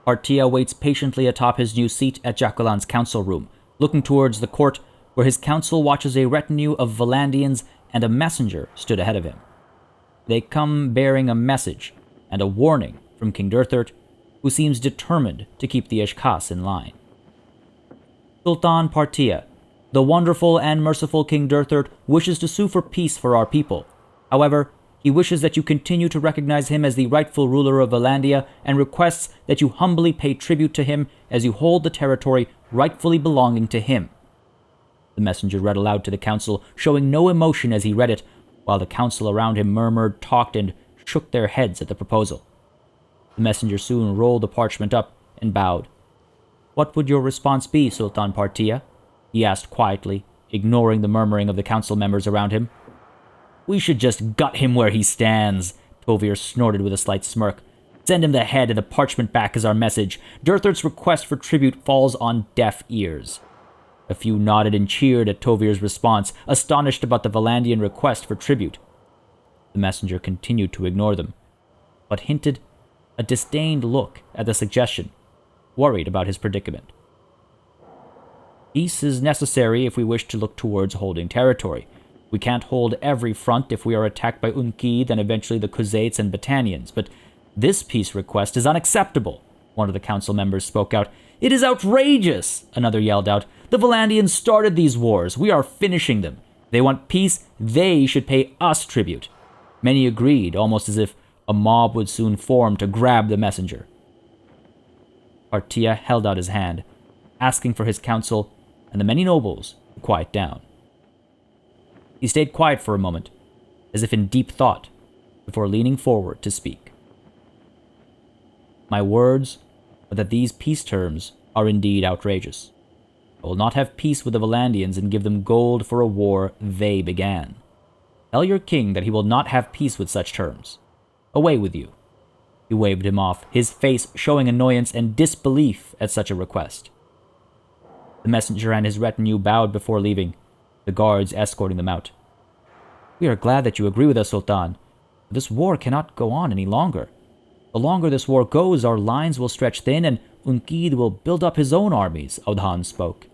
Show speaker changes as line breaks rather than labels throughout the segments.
Partia waits patiently atop his new seat at Jacolan's council room, looking towards the court where his council watches a retinue of Valandians and a messenger stood ahead of him. They come bearing a message and a warning from King Durthert, who seems determined to keep the Ishkas in line. Sultan Partia, the wonderful and merciful King Durthert wishes to sue for peace for our people. However, he wishes that you continue to recognize him as the rightful ruler of Valandia and requests that you humbly pay tribute to him as you hold the territory rightfully belonging to him. The messenger read aloud to the council, showing no emotion as he read it, while the council around him murmured, talked, and shook their heads at the proposal. The messenger soon rolled the parchment up and bowed. "What would your response be, Sultan Partia?" he asked quietly, ignoring the murmuring of the council members around him. "We should just gut him where he stands," Tovir snorted with a slight smirk. "Send him the head and the parchment back as our message. Durthert's request for tribute falls on deaf ears." A few nodded and cheered at Tovir's response, astonished about the Valandian request for tribute. The messenger continued to ignore them, but hinted a disdained look at the suggestion, worried about his predicament. "Peace is necessary if we wish to look towards holding territory. We can't hold every front if we are attacked by Unkid and eventually the Khuzaits and Battanians, but this peace request is unacceptable," one of the council members spoke out. "It is outrageous," another yelled out. "The Valandians started these wars. We are finishing them. If they want peace, they should pay us tribute." Many agreed, almost as if a mob would soon form to grab the messenger. Partia held out his hand, asking for his council and the many nobles to quiet down. He stayed quiet for a moment, as if in deep thought, before leaning forward to speak. "My words are that these peace terms are indeed outrageous. I will not have peace with the Valandians and give them gold for a war they began. Tell your king that he will not have peace with such terms. Away with you." He waved him off, his face showing annoyance and disbelief at such a request. The messenger and his retinue bowed before leaving, the guards escorting them out. "We are glad that you agree with us, Sultan. But this war cannot go on any longer. The longer this war goes, our lines will stretch thin and Unkid will build up his own armies," Audhan spoke.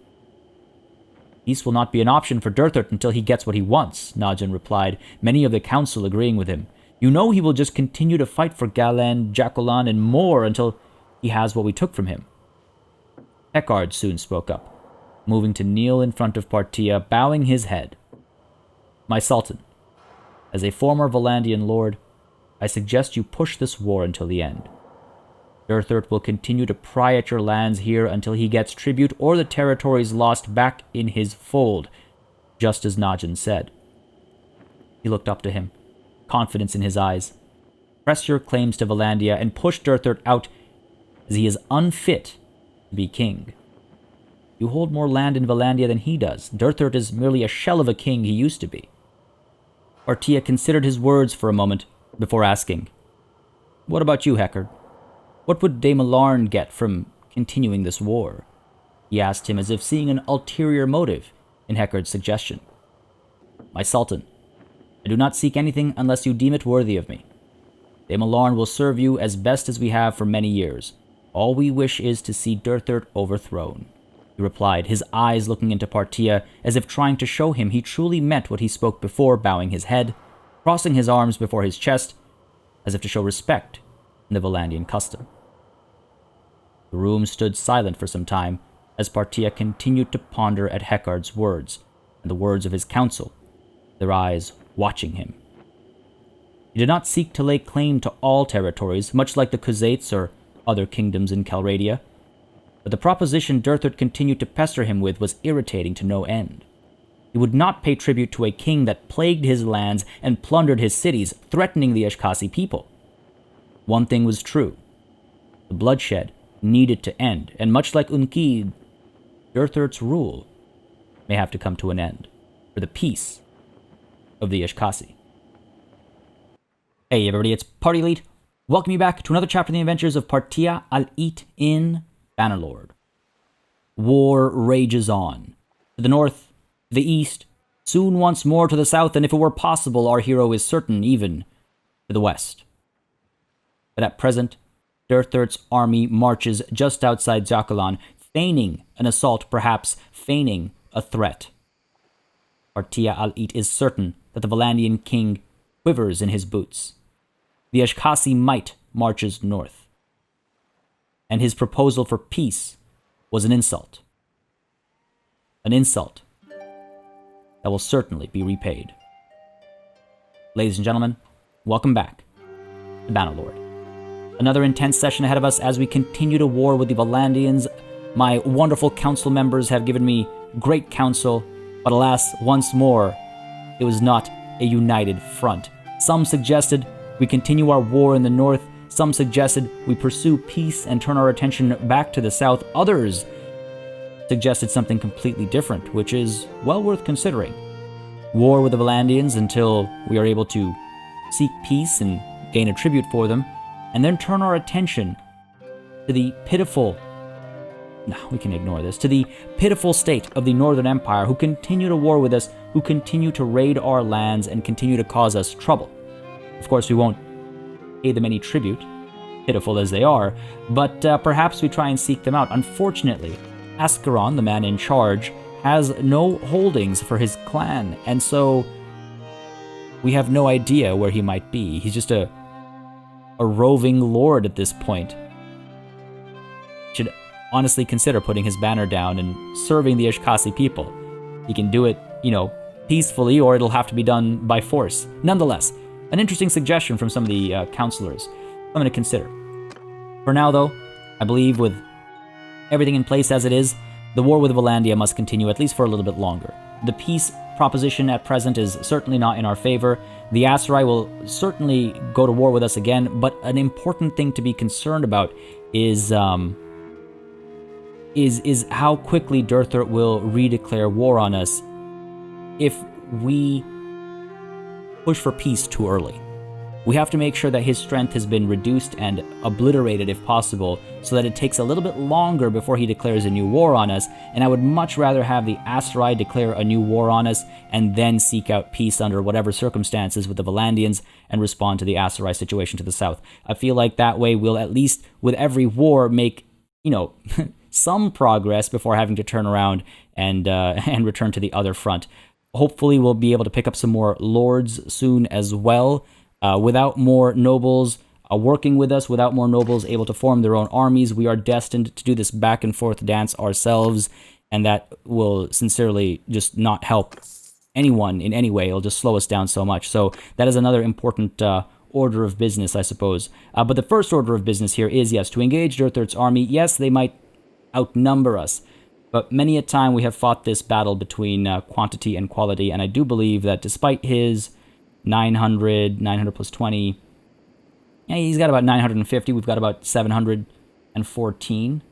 "Peace will not be an option for Durthert until he gets what he wants," Najin replied, many of the council agreeing with him. "You know he will just continue to fight for Galan, Jacolan, and more until he has what we took from him." Heckard soon spoke up, moving to kneel in front of Partia, bowing his head. "My Sultan, as a former Valandian lord, I suggest you push this war until the end. Durthert will continue to pry at your lands here until he gets tribute or the territories lost back in his fold, just as Najin said." He looked up to him, confidence in his eyes. "Press your claims to Valandia and push Durthert out, as he is unfit to be king. You hold more land in Valandia than he does. Durthert is merely a shell of a king he used to be." Partia considered his words for a moment before asking, "What about you, Heckard? What would Malarn get from continuing this war?" He asked him as if seeing an ulterior motive in Heckard's suggestion. "My Sultan, I do not seek anything unless you deem it worthy of me. Malarn will serve you as best as we have for many years. All we wish is to see Durthert overthrown," he replied, his eyes looking into Partia as if trying to show him he truly meant what he spoke before, bowing his head, crossing his arms before his chest, as if to show respect in the Valandian custom. The room stood silent for some time as Partia continued to ponder at Heckard's words and the words of his council, their eyes watching him. He did not seek to lay claim to all territories, much like the Khuzaits or other kingdoms in Calradia, but the proposition Durthert continued to pester him with was irritating to no end. He would not pay tribute to a king that plagued his lands and plundered his cities, threatening the Ishkasi people. One thing was true. The bloodshed needed to end, and much like Unkid, Durthert's rule may have to come to an end for the peace of the Ishkasi. Hey everybody, it's Party Elite. Welcome you back to another chapter in the adventures of Partia al-It in Bannerlord. War rages on. To the north, to the east, soon once more to the south, and if it were possible, our hero is certain even to the west. But at present, Durthurt's army marches just outside Jakalan, feigning an assault, perhaps feigning a threat. Artia al-It is certain that the Valandian king quivers in his boots. The Ashkasi might marches north, and his proposal for peace was an insult. An insult that will certainly be repaid. Ladies and gentlemen, welcome back to Bannerlord. Another intense session ahead of us as we continue to war with the Valandians. My wonderful council members have given me great counsel, but alas, once more, it was not a united front. Some suggested we continue our war in the north. Some suggested we pursue peace and turn our attention back to the south. Others suggested something completely different, which is well worth considering. War with the Valandians until we are able to seek peace and gain a tribute for them, and then turn our attention to the pitiful, no, we can ignore this, to the pitiful state of the Northern Empire who continue to war with us, who continue to raid our lands and continue to cause us trouble. Of course, we won't pay them any tribute, pitiful as they are, but perhaps we try and seek them out. Unfortunately, Ascaron, the man in charge, has no holdings for his clan, and so we have no idea where he might be. He's just a roving lord at this point. Should honestly consider putting his banner down and serving the Ashkasi people. He can do it, peacefully, or it'll have to be done by force. Nonetheless, an interesting suggestion from some of the counselors. I'm going to consider. For now, though, I believe with everything in place as it is, the war with Valandia must continue at least for a little bit longer. The peace proposition at present is certainly not in our favor. The Aserai will certainly go to war with us again, but an important thing to be concerned about is how quickly Durthurt will redeclare war on us if we push for peace too early. We have to make sure that his strength has been reduced and obliterated if possible, so that it takes a little bit longer before he declares a new war on us, and I would much rather have the Aserai declare a new war on us and then seek out peace under whatever circumstances with the Valandians and respond to the Aserai situation to the south. I feel like that way we'll at least, with every war, make, some progress before having to turn around and return to the other front. Hopefully we'll be able to pick up some more lords soon as well. Without more nobles working with us, without more nobles able to form their own armies, we are destined to do this back and forth dance ourselves, and that will sincerely just not help anyone in any way. It'll just slow us down so much. So that is another important order of business, I suppose. But the first order of business here is, yes, to engage Durthurt's army. Yes, they might outnumber us, but many a time we have fought this battle between quantity and quality, and I do believe that despite his 900 plus 20. Yeah, he's got about 950. We've got about 714.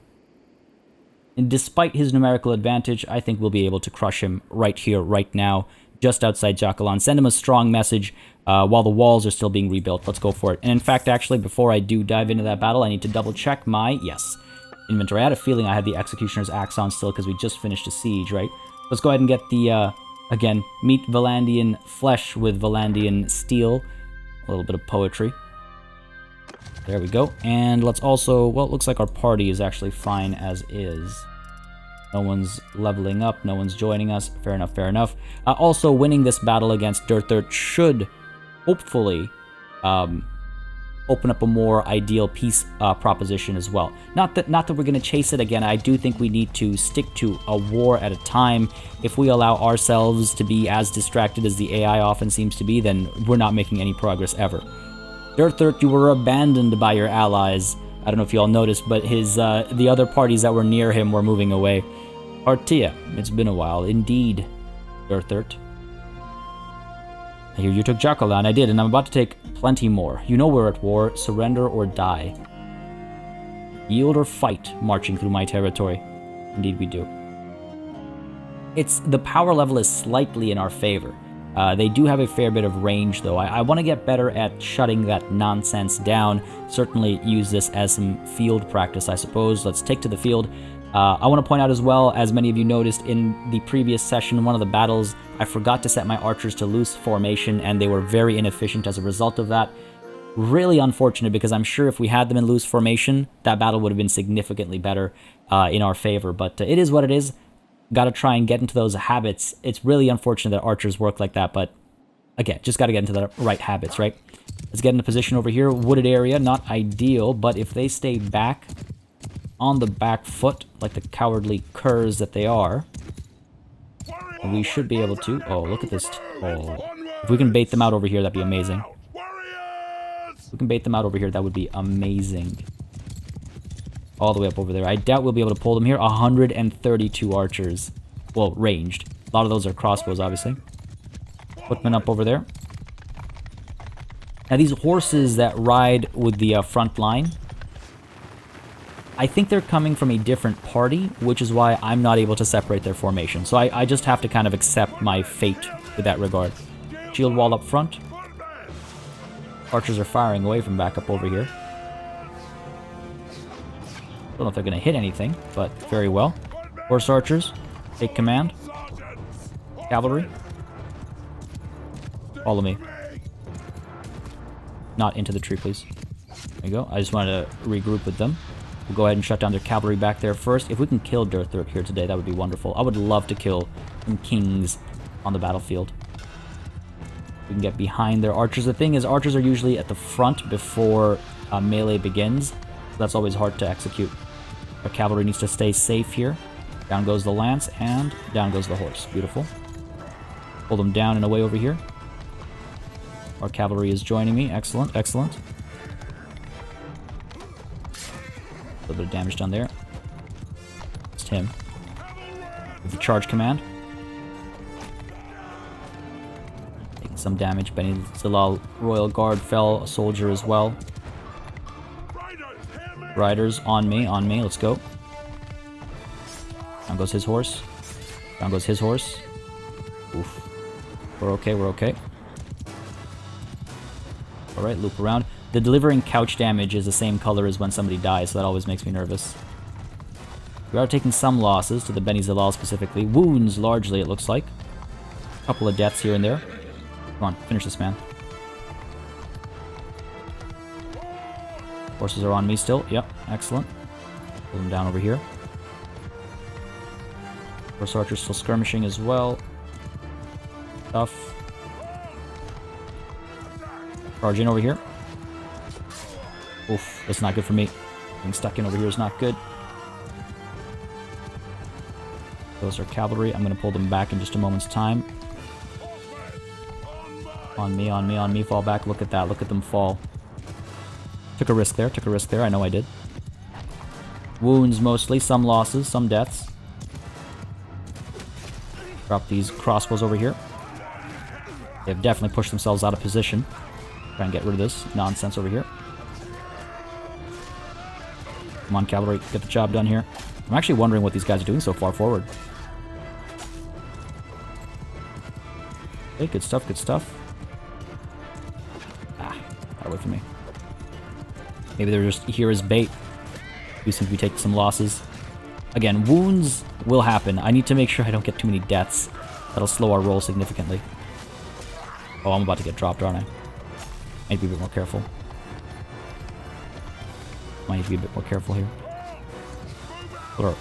And despite his numerical advantage, I think we'll be able to crush him right here, right now, just outside Jakalan. Send him a strong message while the walls are still being rebuilt. Let's go for it. And in fact, actually, before I do dive into that battle, I need to double check my, inventory. I had a feeling I had the Executioner's Axe on still because we just finished a siege, right? Let's go ahead and get the... Again, meet Valandian flesh with Valandian steel. A little bit of poetry. There we go. And let's also... Well, it looks like our party is actually fine as is. No one's leveling up. No one's joining us. Fair enough, fair enough. Also, winning this battle against Durthurt should hopefully open up a more ideal peace proposition as well. Not that we're going to chase it again. I do think we need to stick to a war at a time. If we allow ourselves to be as distracted as the AI often seems to be, then we're not making any progress ever. Durthurt, you were abandoned by your allies. I don't know if you all noticed, but the other parties that were near him were moving away. Artia, it's been a while. Indeed, Durthurt. I hear you took Jakalan. I did, and I'm about to take plenty more. You know we're at war. Surrender or die. Yield or fight, marching through my territory. Indeed we do. The power level is slightly in our favor. They do have a fair bit of range, though. I want to get better at shutting that nonsense down. Certainly use this as some field practice, I suppose. Let's take to the field. I want to point out as well, as many of you noticed in the previous session, one of the battles, I forgot to set my archers to loose formation, and they were very inefficient as a result of that. Really unfortunate, because I'm sure if we had them in loose formation, that battle would have been significantly better in our favor. But it is what it is. Gotta try and get into those habits. It's really unfortunate that archers work like that, but again, just gotta get into the right habits, right? Let's get into position over here. Wooded area, not ideal, but if they stay back on the back foot, like the cowardly curs that they are, we should be able to... Oh, look at this. Oh. If we can bait them out over here, that'd be amazing. If we can bait them out over here, that would be amazing. All the way up over there. I doubt we'll be able to pull them here. 132 archers. Well, ranged. A lot of those are crossbows, obviously. Footmen up over there. Now, these horses that ride with the front line, I think they're coming from a different party, which is why I'm not able to separate their formation. So I just have to kind of accept my fate with that regard. Shield wall up front. Archers are firing away from back up over here. Don't know if they're going to hit anything, but very well. Horse archers, take command. Cavalry. Follow me. Not into the tree, please. There you go. I just wanted to regroup with them. We'll go ahead and shut down their cavalry back there first. If we can kill Durthurk here today, that would be wonderful. I would love to kill some kings on the battlefield. We can get behind their archers. The thing is, archers are usually at the front before melee begins. So that's always hard to execute. Our cavalry needs to stay safe here. Down goes the lance, and down goes the horse. Beautiful. Pull them down and away over here. Our cavalry is joining me. Excellent, excellent. A little bit of damage done there. Just him. With the charge command. Taking some damage. Beni Zilal Royal Guard fell. A soldier as well. Riders on me, on me. Let's go. Down goes his horse. Down goes his horse. Oof. We're okay, we're okay. Alright, loop around. The delivering couch damage is the same color as when somebody dies, so that always makes me nervous. We are taking some losses to the Beni Zilal specifically. Wounds, largely, it looks like. A couple of deaths here and there. Come on, finish this man. Horses are on me still. Yep, excellent. Pull them down over here. Horse archers still skirmishing as well. Tough. Charge in over here. Oof, that's not good for me. Being stuck in over here is not good. Those are cavalry. I'm going to pull them back in just a moment's time. On me, on me, on me. Fall back. Look at that. Look at them fall. Took a risk there. Took a risk there. I know I did. Wounds mostly. Some losses. Some deaths. Drop these crossbows over here. They have definitely pushed themselves out of position. Try and get rid of this nonsense over here. Come on, cavalry. Get the job done here. I'm actually wondering what these guys are doing so far forward. Okay, good stuff, good stuff. Ah, got away from me. Maybe they're just here as bait. We seem to be taking some losses. Again, wounds will happen. I need to make sure I don't get too many deaths. That'll slow our roll significantly. Oh, I'm about to get dropped, aren't I? I need to be a bit more careful. I need to be a bit more careful here. Put our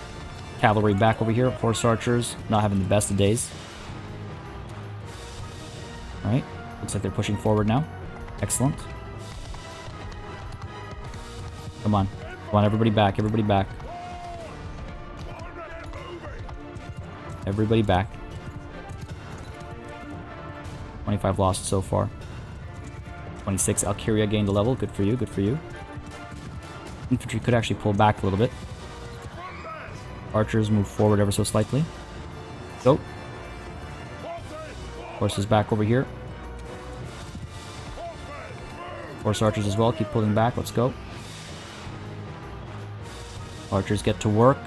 cavalry back over here. Horse archers, not having the best of days. Alright, looks like they're pushing forward now. Excellent. Come on. Come on, everybody back, everybody back. Everybody back. 25 lost so far. 26, Alkyria gained a level. Good for you, good for you. Infantry could actually pull back a little bit. Archers move forward ever so slightly. Go. Horses back over here. Horse archers as well. Keep pulling back. Let's go. Archers get to work.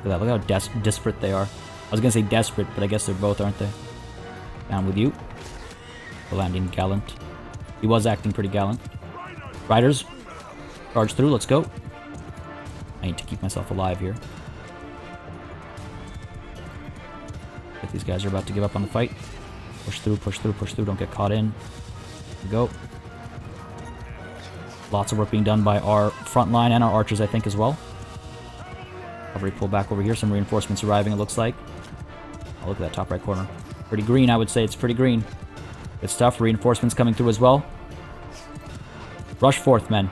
Look at that. Look how desperate they are. I was going to say desperate, but I guess they're both, aren't they? Down with you. Valandian gallant. He was acting pretty gallant. Riders. Charge through. Let's go. I need to keep myself alive here. If these guys are about to give up on the fight. Push through, push through, push through. Don't get caught in. Here we go. Lots of work being done by our front line and our archers, I think, as well. Cavalry pull back over here. Some reinforcements arriving, it looks like. Oh, look at that top right corner. Pretty green, I would say. It's pretty green. Good stuff. Reinforcements coming through as well. Rush forth, men.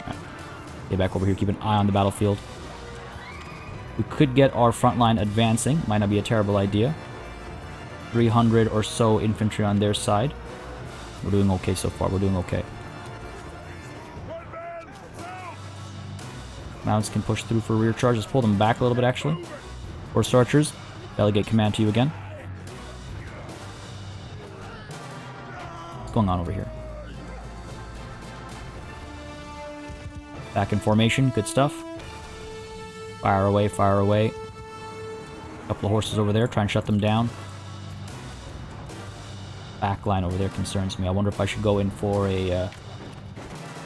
Right. Get back over here. Keep an eye on the battlefield. We could get our front line advancing. Might not be a terrible idea. 300 or so infantry on their side. We're doing okay so far. We're doing okay. Mounts can push through for rear charge. Let's pull them back a little bit, actually. Horse archers, delegate command to you again. What's going on over here? Back in formation. Good stuff. Fire away, fire away. Couple of horses over there. Try and shut them down. Back line over there concerns me. I wonder if I should go in for a... yeah,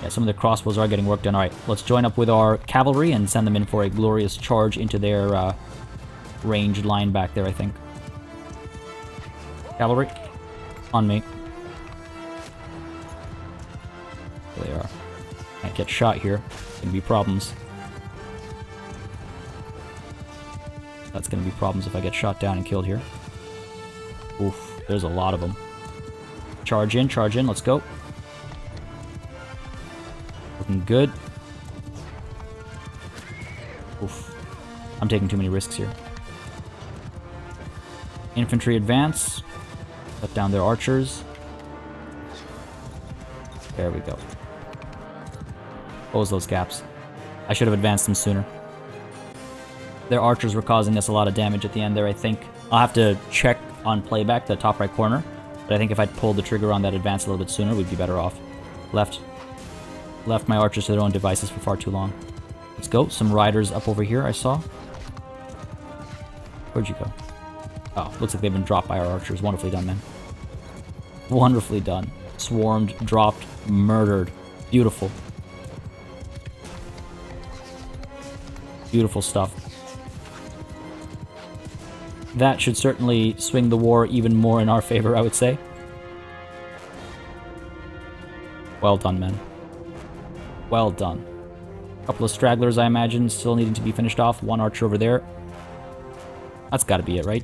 some of the crossbows are getting work done. Alright, let's join up with our cavalry and send them in for a glorious charge into their ranged line back there, I think. Cavalry, on me. There they are. Can't get shot here. Gonna be problems. That's gonna be problems if I get shot down and killed here. Oof, there's a lot of them. Charge in, let's go. Looking good. Oof. I'm taking too many risks here. Infantry advance. Cut down their archers. There we go. Close those gaps. I should have advanced them sooner. Their archers were causing us a lot of damage at the end there, I think. I'll have to check on playback, the top right corner. But I think if I'd pulled the trigger on that advance a little bit sooner, we'd be better off. Left my archers to their own devices for far too long. Let's go. Some riders up over here, I saw. Where'd you go? Oh, looks like they've been dropped by our archers. Wonderfully done, man. Wonderfully done. Swarmed, dropped, murdered. Beautiful. Beautiful stuff. That should certainly swing the war even more in our favor, I would say. Well done, men. Well done. A couple of stragglers, I imagine, still needing to be finished off. One archer over there. That's got to be it, right?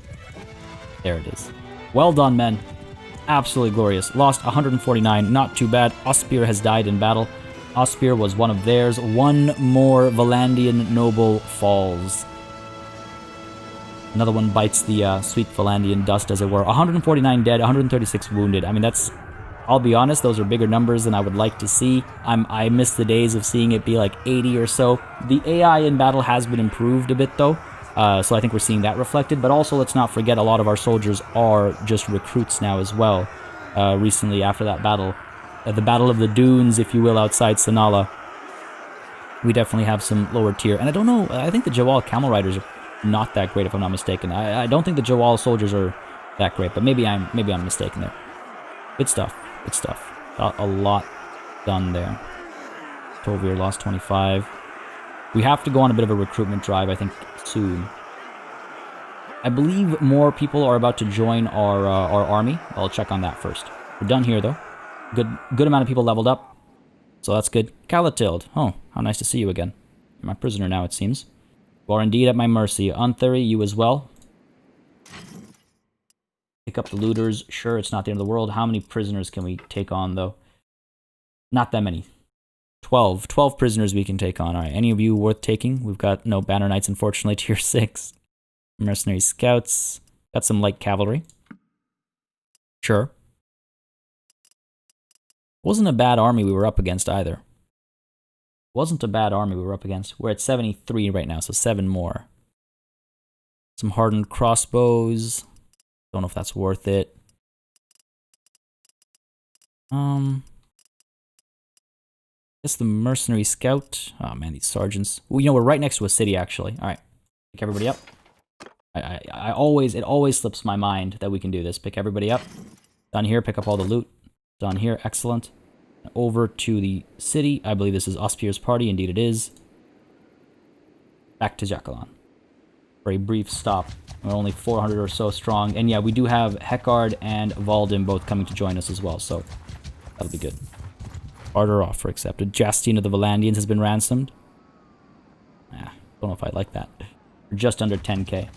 There it is. Well done, men. Absolutely glorious. Lost 149. Not too bad. Ospir has died in battle. Ospir was one of theirs. One more Valandian noble falls. Another one bites the sweet Valandian dust, as it were. 149 dead, 136 wounded. I mean, that's... I'll be honest, those are bigger numbers than I would like to see. I miss the days of seeing it be like 80 or so. The AI in battle has been improved a bit, though. So I think we're seeing that reflected. But also, let's not forget, a lot of our soldiers are just recruits now as well. Recently, after that battle. The Battle of the Dunes, if you will, outside Sanala. We definitely have some lower tier. And I don't know, I think the Jawal Camel Riders are not that great, if I'm not mistaken. I don't think the Jawal soldiers are that great, but maybe I'm mistaken there. Good stuff. Good stuff. Got a lot done there. Tovir lost 25. We have to go on a bit of a recruitment drive, I think, soon. I believe more people are about to join our army. I'll check on that first. We're done here, though. Good amount of people leveled up. So that's good. Calatild. Oh, how nice to see you again. You're my prisoner now, it seems. You are indeed at my mercy. Anthuri, you as well. Pick up the looters. Sure, it's not the end of the world. How many prisoners can we take on, though? Not that many. 12. 12 prisoners we can take on. Alright, any of you worth taking? We've got no Banner Knights, unfortunately, tier 6. Mercenary Scouts. Got some light cavalry. Sure. Wasn't a bad army we were up against, either. Wasn't a bad army we were up against. We're at 73 right now, so 7 more. Some hardened crossbows. Don't know if that's worth it. Guess the mercenary scout. Oh man, these sergeants. Well, you know, we're right next to a city, actually. All right, pick everybody up. It always slips my mind that we can do this. Pick everybody up. Down here, pick up all the loot. Down here, excellent. Over to the city. I believe this is Ospir's party. Indeed it is. Back to Jacqueline. For a brief stop. We're only 400 or so strong. And yeah, we do have Heckard and Valdim both coming to join us as well. So, that'll be good. Barter offer accepted. Justine of the Valandians has been ransomed. Don't know if I like that. We're just under 10k.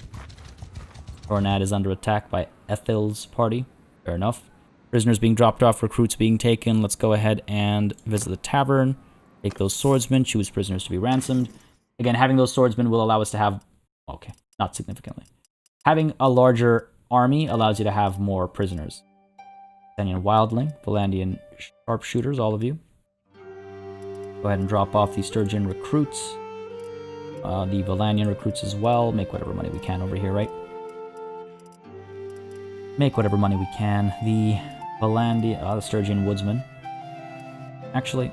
Tornad is under attack by Ethel's party. Fair enough. Prisoners being dropped off, recruits being taken. Let's go ahead and visit the tavern. Take those swordsmen, choose prisoners to be ransomed. Again, having those swordsmen will allow us to have... Okay, not significantly. Having a larger army allows you to have more prisoners. Valandian Wildling, Valandian Sharpshooters, all of you. Go ahead and drop off the Sturgeon recruits. The Valandian recruits as well. Make whatever money we can over here, right? Make whatever money we can. The Valandian... the Sturgeon Woodsman. Actually...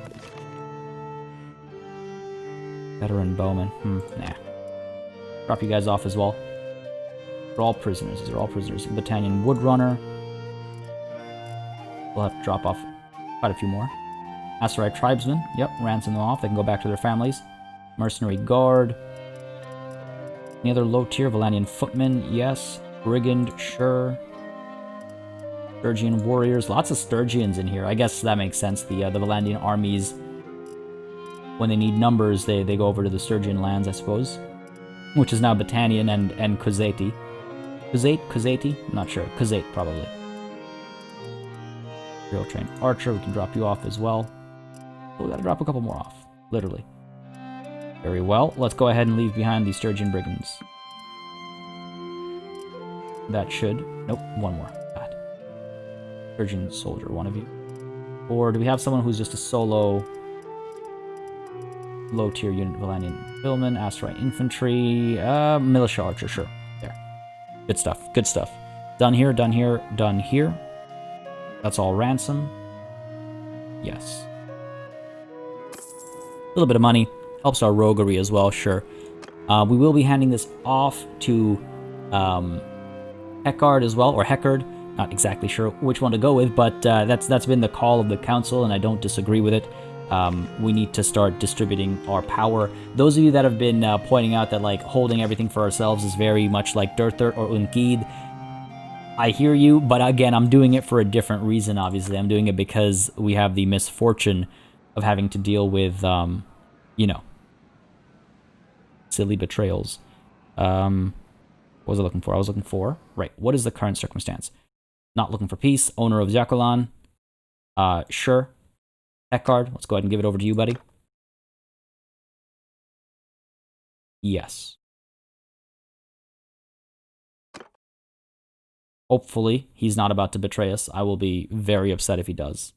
Veteran Bowman. Nah. Drop you guys off as well. They're all prisoners. These are all prisoners. Battalion Woodrunner. We'll have to drop off quite a few more. Aserai Tribesmen. Yep, ransom them off. They can go back to their families. Mercenary Guard. Any other low tier? Valandian Footmen. Yes. Brigand. Sure. Sturgian Warriors. Lots of Sturgians in here. I guess that makes sense. The Valandian armies, when they need numbers, they go over to the Sturgian lands, I suppose. Which is now Battanian and Kozati. Kozati? I'm not sure. Kozate, probably. Real trained archer, we can drop you off as well. But we gotta drop a couple more off. Literally. Very well. Let's go ahead and leave behind the Sturgian Brigands. That should... Nope, one more. God. Sturgian Soldier, one of you. Or do we have someone who's just a solo... low-tier unit? Valandian Billman, Aserai Infantry, Militia Archer, sure. There. Good stuff, good stuff. Done here, done here, done here. That's all ransom. Yes. A little bit of money. Helps our roguery as well, sure. We will be handing this off to Heckard as well, or Heckard. Not exactly sure which one to go with, but that's been the call of the council, and I don't disagree with it. We need to start distributing our power. Those of you that have been pointing out that like holding everything for ourselves is very much like Durthert or Unkid, I hear you, but again, I'm doing it for a different reason, obviously. I'm doing it because we have the misfortune of having to deal with, you know, silly betrayals. What was I looking for? I was looking for... Right, what is the current circumstance? Not looking for peace. Owner of Jacolan. Sure. Heckard, let's go ahead and give it over to you, buddy. Yes. Hopefully, he's not about to betray us. I will be very upset if he does.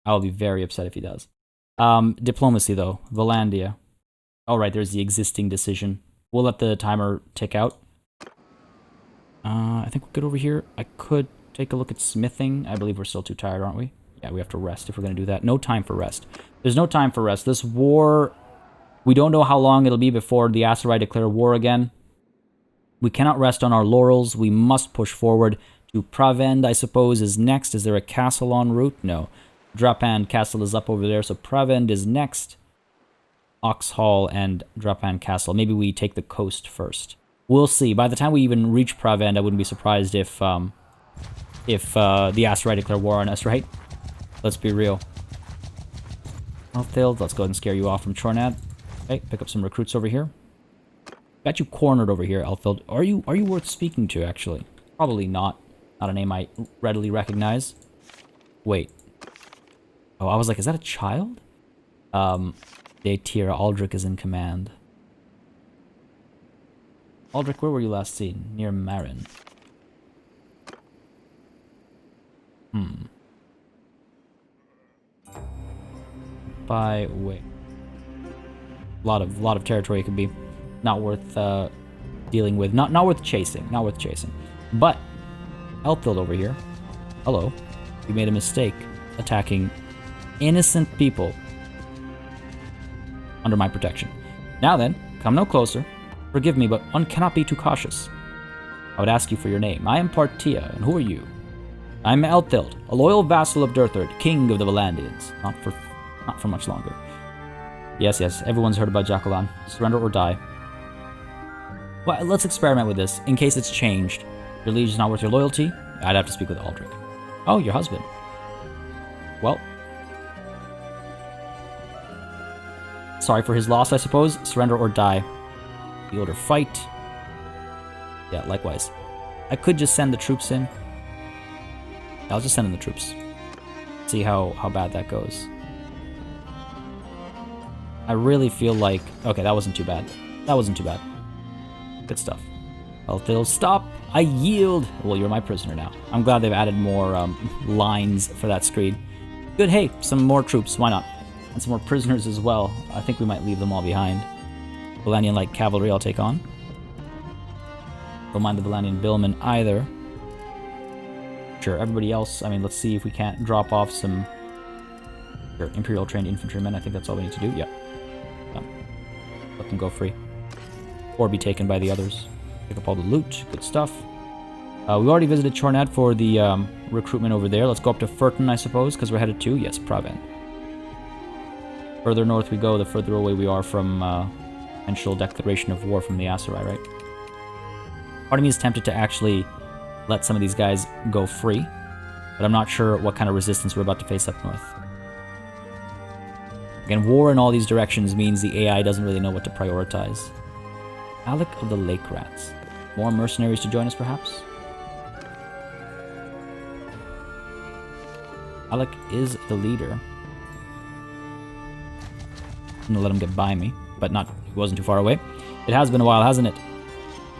I will be very upset if he does. Diplomacy, though. Valandia. All right, there's the existing decision. We'll let the timer tick out. I think we're good over here. I could take a look at smithing. I believe we're still too tired, aren't we? Yeah, we have to rest if we're going to do that. No time for rest. There's no time for rest. This war, we don't know how long it'll be before the Aserai declare war again. We cannot rest on our laurels. We must push forward to Pravend, I suppose, is next. Is there a castle en route? No. Drapand Castle is up over there, so Pravend is next. Oxhall and Drapand Castle. Maybe we take the coast first. We'll see. By the time we even reach Pravend, I wouldn't be surprised if the Aserai declare war on us, right? Let's be real. Outfield, let's go ahead and scare you off from Chornad. Okay, pick up some recruits over here. Got you cornered over here, Elfield. Are you worth speaking to, actually? Probably not. Not a name I readily recognize. Wait. Oh, I was like, is that a child? Tira Aldrich is in command. Aldrich, where were you last seen? Near Marin. By way. A lot of territory it could be. Not worth dealing with. Not worth chasing. Not worth chasing. But Elfield over here. Hello. You made a mistake attacking innocent people under my protection. Now then, come no closer. Forgive me, but one cannot be too cautious. I would ask you for your name. I am Partia, and who are you? I am Elfield, a loyal vassal of Durthert, king of the Valandians. Not for much longer. Yes, everyone's heard about Jacolan. Surrender or die. Well, let's experiment with this, in case it's changed. Your liege is not worth your loyalty? I'd have to speak with Aldrich. Oh, your husband. Well, Sorry for his loss, I suppose. Surrender or die. Yield or fight. Yeah, likewise. I could just send the troops in. I'll just send in the troops. See how bad that goes. I really feel like... Okay, that wasn't too bad. That wasn't too bad. Good stuff. Well, if they'll stop, I yield. Well, you're my prisoner now. I'm glad they've added more lines for that screen. Good, hey, some more troops. Why not? And some more prisoners as well. I think we might leave them all behind. Valandian light cavalry I'll take on. Don't mind the Valandian billmen either. Sure, everybody else, I mean, let's see if we can't drop off some Imperial trained infantrymen. I think that's all we need to do. Yeah. Let them go free. Or be taken by the others. Pick up all the loot. Good stuff. We already visited Chornat for the recruitment over there. Let's go up to Furton, I suppose, because we're headed to, yes, Pravent. Further north we go, the further away we are from potential declaration of war from the Aserai, right? Part of me is tempted to actually let some of these guys go free, but I'm not sure what kind of resistance we're about to face up north. Again, war in all these directions means the AI doesn't really know what to prioritize. Alec of the Lake Rats. More mercenaries to join us, perhaps? Alec is the leader. I'm gonna let him get by me, but not, he wasn't too far away. It has been a while, hasn't it?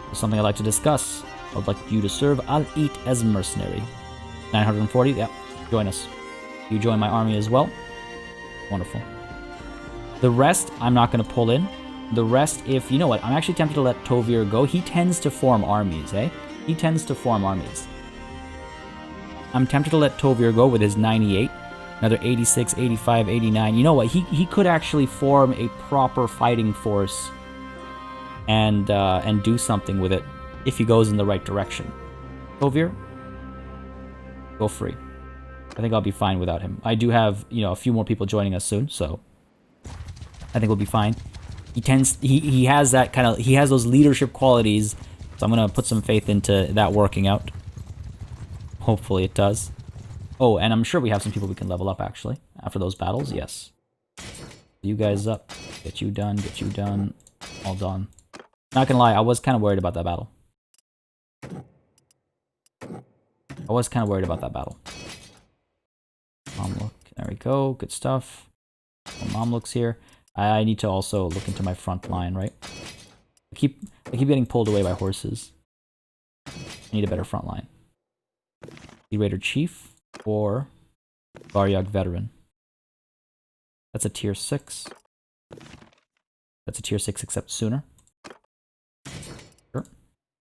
There's something I'd like to discuss. I would like you to serve. I'll eat as mercenary. 940, yeah, join us. You join my army as well. Wonderful. The rest, I'm not going to pull in. The rest, if, you know what, I'm actually tempted to let Tovir go. He tends to form armies, eh? He tends to form armies. I'm tempted to let Tovir go with his 98. Another 86, 85, 89. You know what, he could actually form a proper fighting force and do something with it if he goes in the right direction. Tovir, go free. I think I'll be fine without him. I do have, you know, a few more people joining us soon, so I think we'll be fine. He has that kind of, he has those leadership qualities, so I'm gonna put some faith into that working out. Hopefully it does. Oh, and I'm sure we have some people we can level up actually after those battles. Yes. You guys up. Get you done. All done. Not gonna lie, I was kind of worried about that battle. Mamluk, there we go, good stuff. Mamluk's here. I need to also look into my front line, right? I keep getting pulled away by horses. I need a better front line. The Raider Chief or Varyag Veteran. That's a tier 6. That's a tier 6 except sooner. Sure.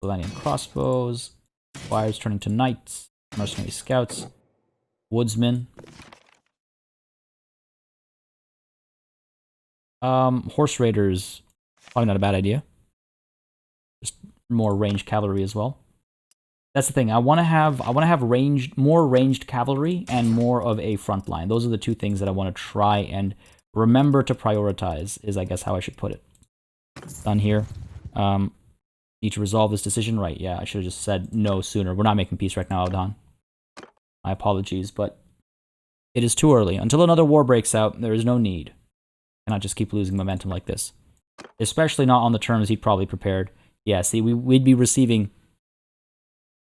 Valandian crossbows. Squires turning to knights. Mercenary scouts. Woodsmen. Horse raiders, probably not a bad idea. Just more ranged cavalry as well. That's the thing. I want to have more ranged cavalry and more of a front line. Those are the two things that I want to try and remember to prioritize. Is I guess how I should put it. Done here. Need to resolve this decision, right? Yeah, I should have just said no sooner. We're not making peace right now, Aldan. My apologies, but it is too early. Until another war breaks out, there is no need. Cannot just keep losing momentum like this. Especially not on the terms he'd probably prepared. Yeah, see, we'd be receiving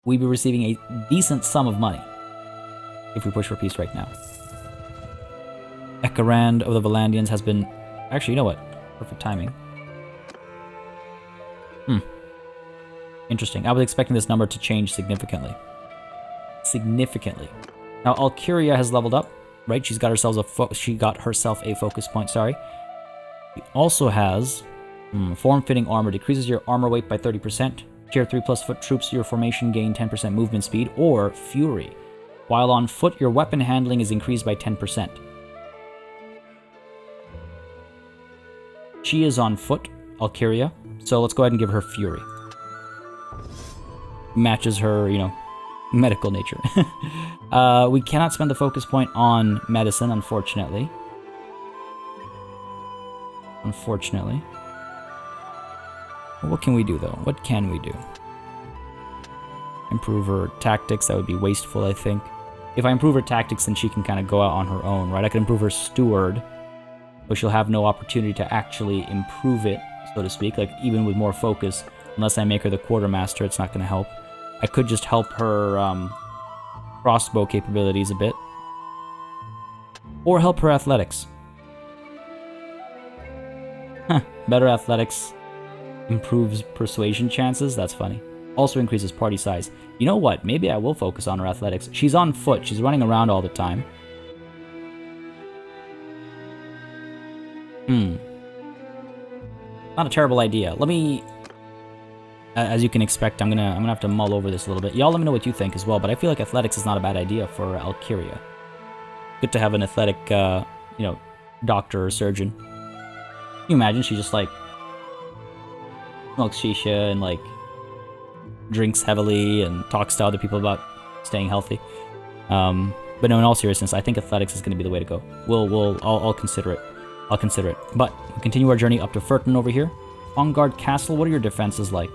a decent sum of money if we push for peace right now. Ekarand of the Valandians has been... Actually, you know what? Perfect timing. Interesting. I was expecting this number to change significantly. Now, Alcuria has leveled up, right? She's got herself a focus point, sorry. She also has form-fitting armor. Decreases your armor weight by 30%. Tier 3 plus foot troops, your formation gain 10% movement speed, or Fury. While on foot, your weapon handling is increased by 10%. She is on foot, Alcuria, so let's go ahead and give her Fury. Matches her, you know, medical nature. We cannot spend the focus point on medicine, unfortunately. What can we do, though? What can we do? Improve her tactics. That would be wasteful, I think. If I improve her tactics, then she can kind of go out on her own, right? I could improve her steward. but she'll have no opportunity to actually improve it, so to speak. Like, even with more focus, unless I make her the quartermaster, it's not going to help. I could just help her crossbow capabilities a bit, or help her athletics. Huh, better athletics improves persuasion chances. That's funny. Also increases party size. You know what? Maybe I will focus on her athletics. She's on foot. She's running around all the time. Not a terrible idea. Let me... as you can expect, I'm gonna have to mull over this a little bit. Y'all let me know what you think as well, but I feel like athletics is not a bad idea for Alkyria. Good to have an athletic, you know, doctor or surgeon. Can you imagine she just, like, smokes shisha and, like, drinks heavily and talks to other people about staying healthy. But no, in all seriousness, I think athletics is going to be the way to go. I'll consider it. I'll consider it. But we'll continue our journey up to Furton over here. On guard castle, what are your defenses like?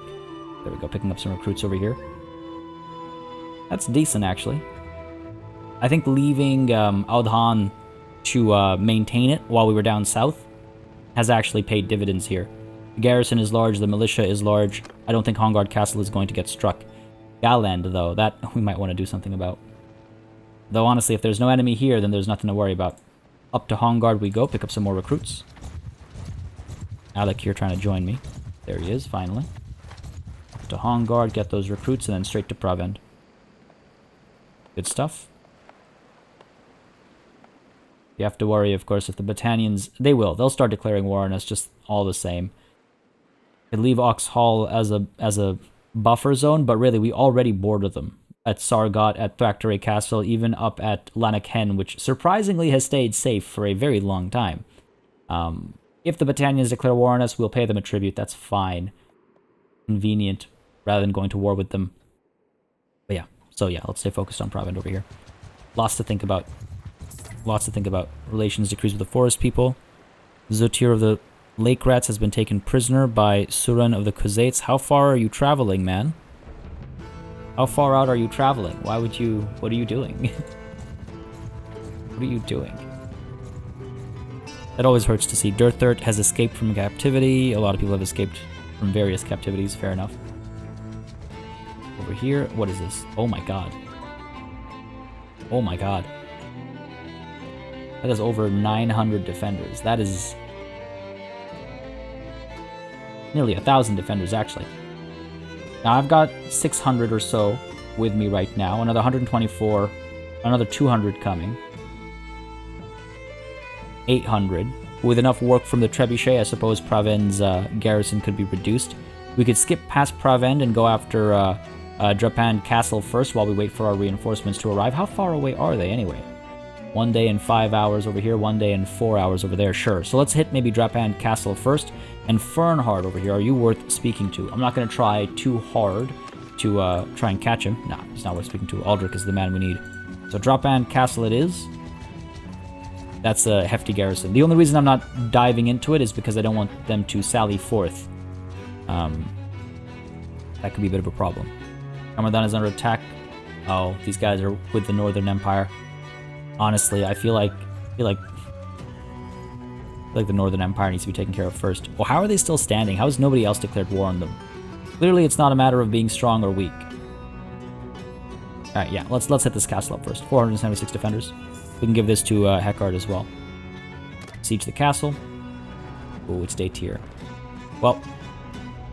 There we go, picking up some recruits over here. That's decent, actually. I think leaving Audhan to maintain it while we were down south has actually paid dividends here. The garrison is large, the militia is large. I don't think Hongard Castle is going to get struck. Galand, though, that we might want to do something about. Though, honestly, if there's no enemy here, then there's nothing to worry about. Up to Hongard we go, pick up some more recruits. Alec here trying to join me. There he is, finally. Up to Hongard, get those recruits, and then straight to Pravend. Good stuff. You have to worry, of course, if the Battanians... They will. They'll start declaring war on us just all the same. Could leave Oxhall as a buffer zone, but really, we already border them. At Sargot, at Thackeray Castle, even up at Lanarkhen, which surprisingly has stayed safe for a very long time. If the Battanians declare war on us, we'll pay them a tribute. That's fine. Convenient, rather than going to war with them. But yeah, so yeah, let's stay focused on Pravend over here. Lots to think about. Lots to think about. Relations decrease with the forest people. Zotir of the Lake Rats has been taken prisoner by Suran of the Khuzaits. How far are you traveling, man? How far out are you traveling? Why would you... What are you doing? What are you doing? That always hurts to see. Dirthert has escaped from captivity. A lot of people have escaped from various captivities. Fair enough. Over here, what is this? Oh my god. Oh my god. That is over 900 defenders. That is... nearly 1,000 defenders, actually. Now, I've got 600 or so with me right now. Another 124. Another 200 coming. 800. With enough work from the trebuchet, I suppose Pravend's garrison could be reduced. We could skip past Pravend and go after Drapand Castle first while we wait for our reinforcements to arrive. How far away are they, anyway? 1 day and 5 hours over here, 1 day and 4 hours over there, sure. So let's hit maybe Drapand Castle first. And Fernhard over here, are you worth speaking to? I'm not going to try too hard to try and catch him. Nah, he's not worth speaking to. Aldrich is the man we need. So Drapand Castle it is. That's a hefty garrison. The only reason I'm not diving into it is because I don't want them to sally forth. That could be a bit of a problem. Ramadan is under attack. Oh, these guys are with the Northern Empire. Honestly, I feel like the Northern Empire needs to be taken care of first. Well, how are they still standing? How has nobody else declared war on them? Clearly, it's not a matter of being strong or weak. Alright, yeah, let's hit this castle up first. 476 defenders. We can give this to Heckard as well. Siege the castle. Oh, it's day tier. Well,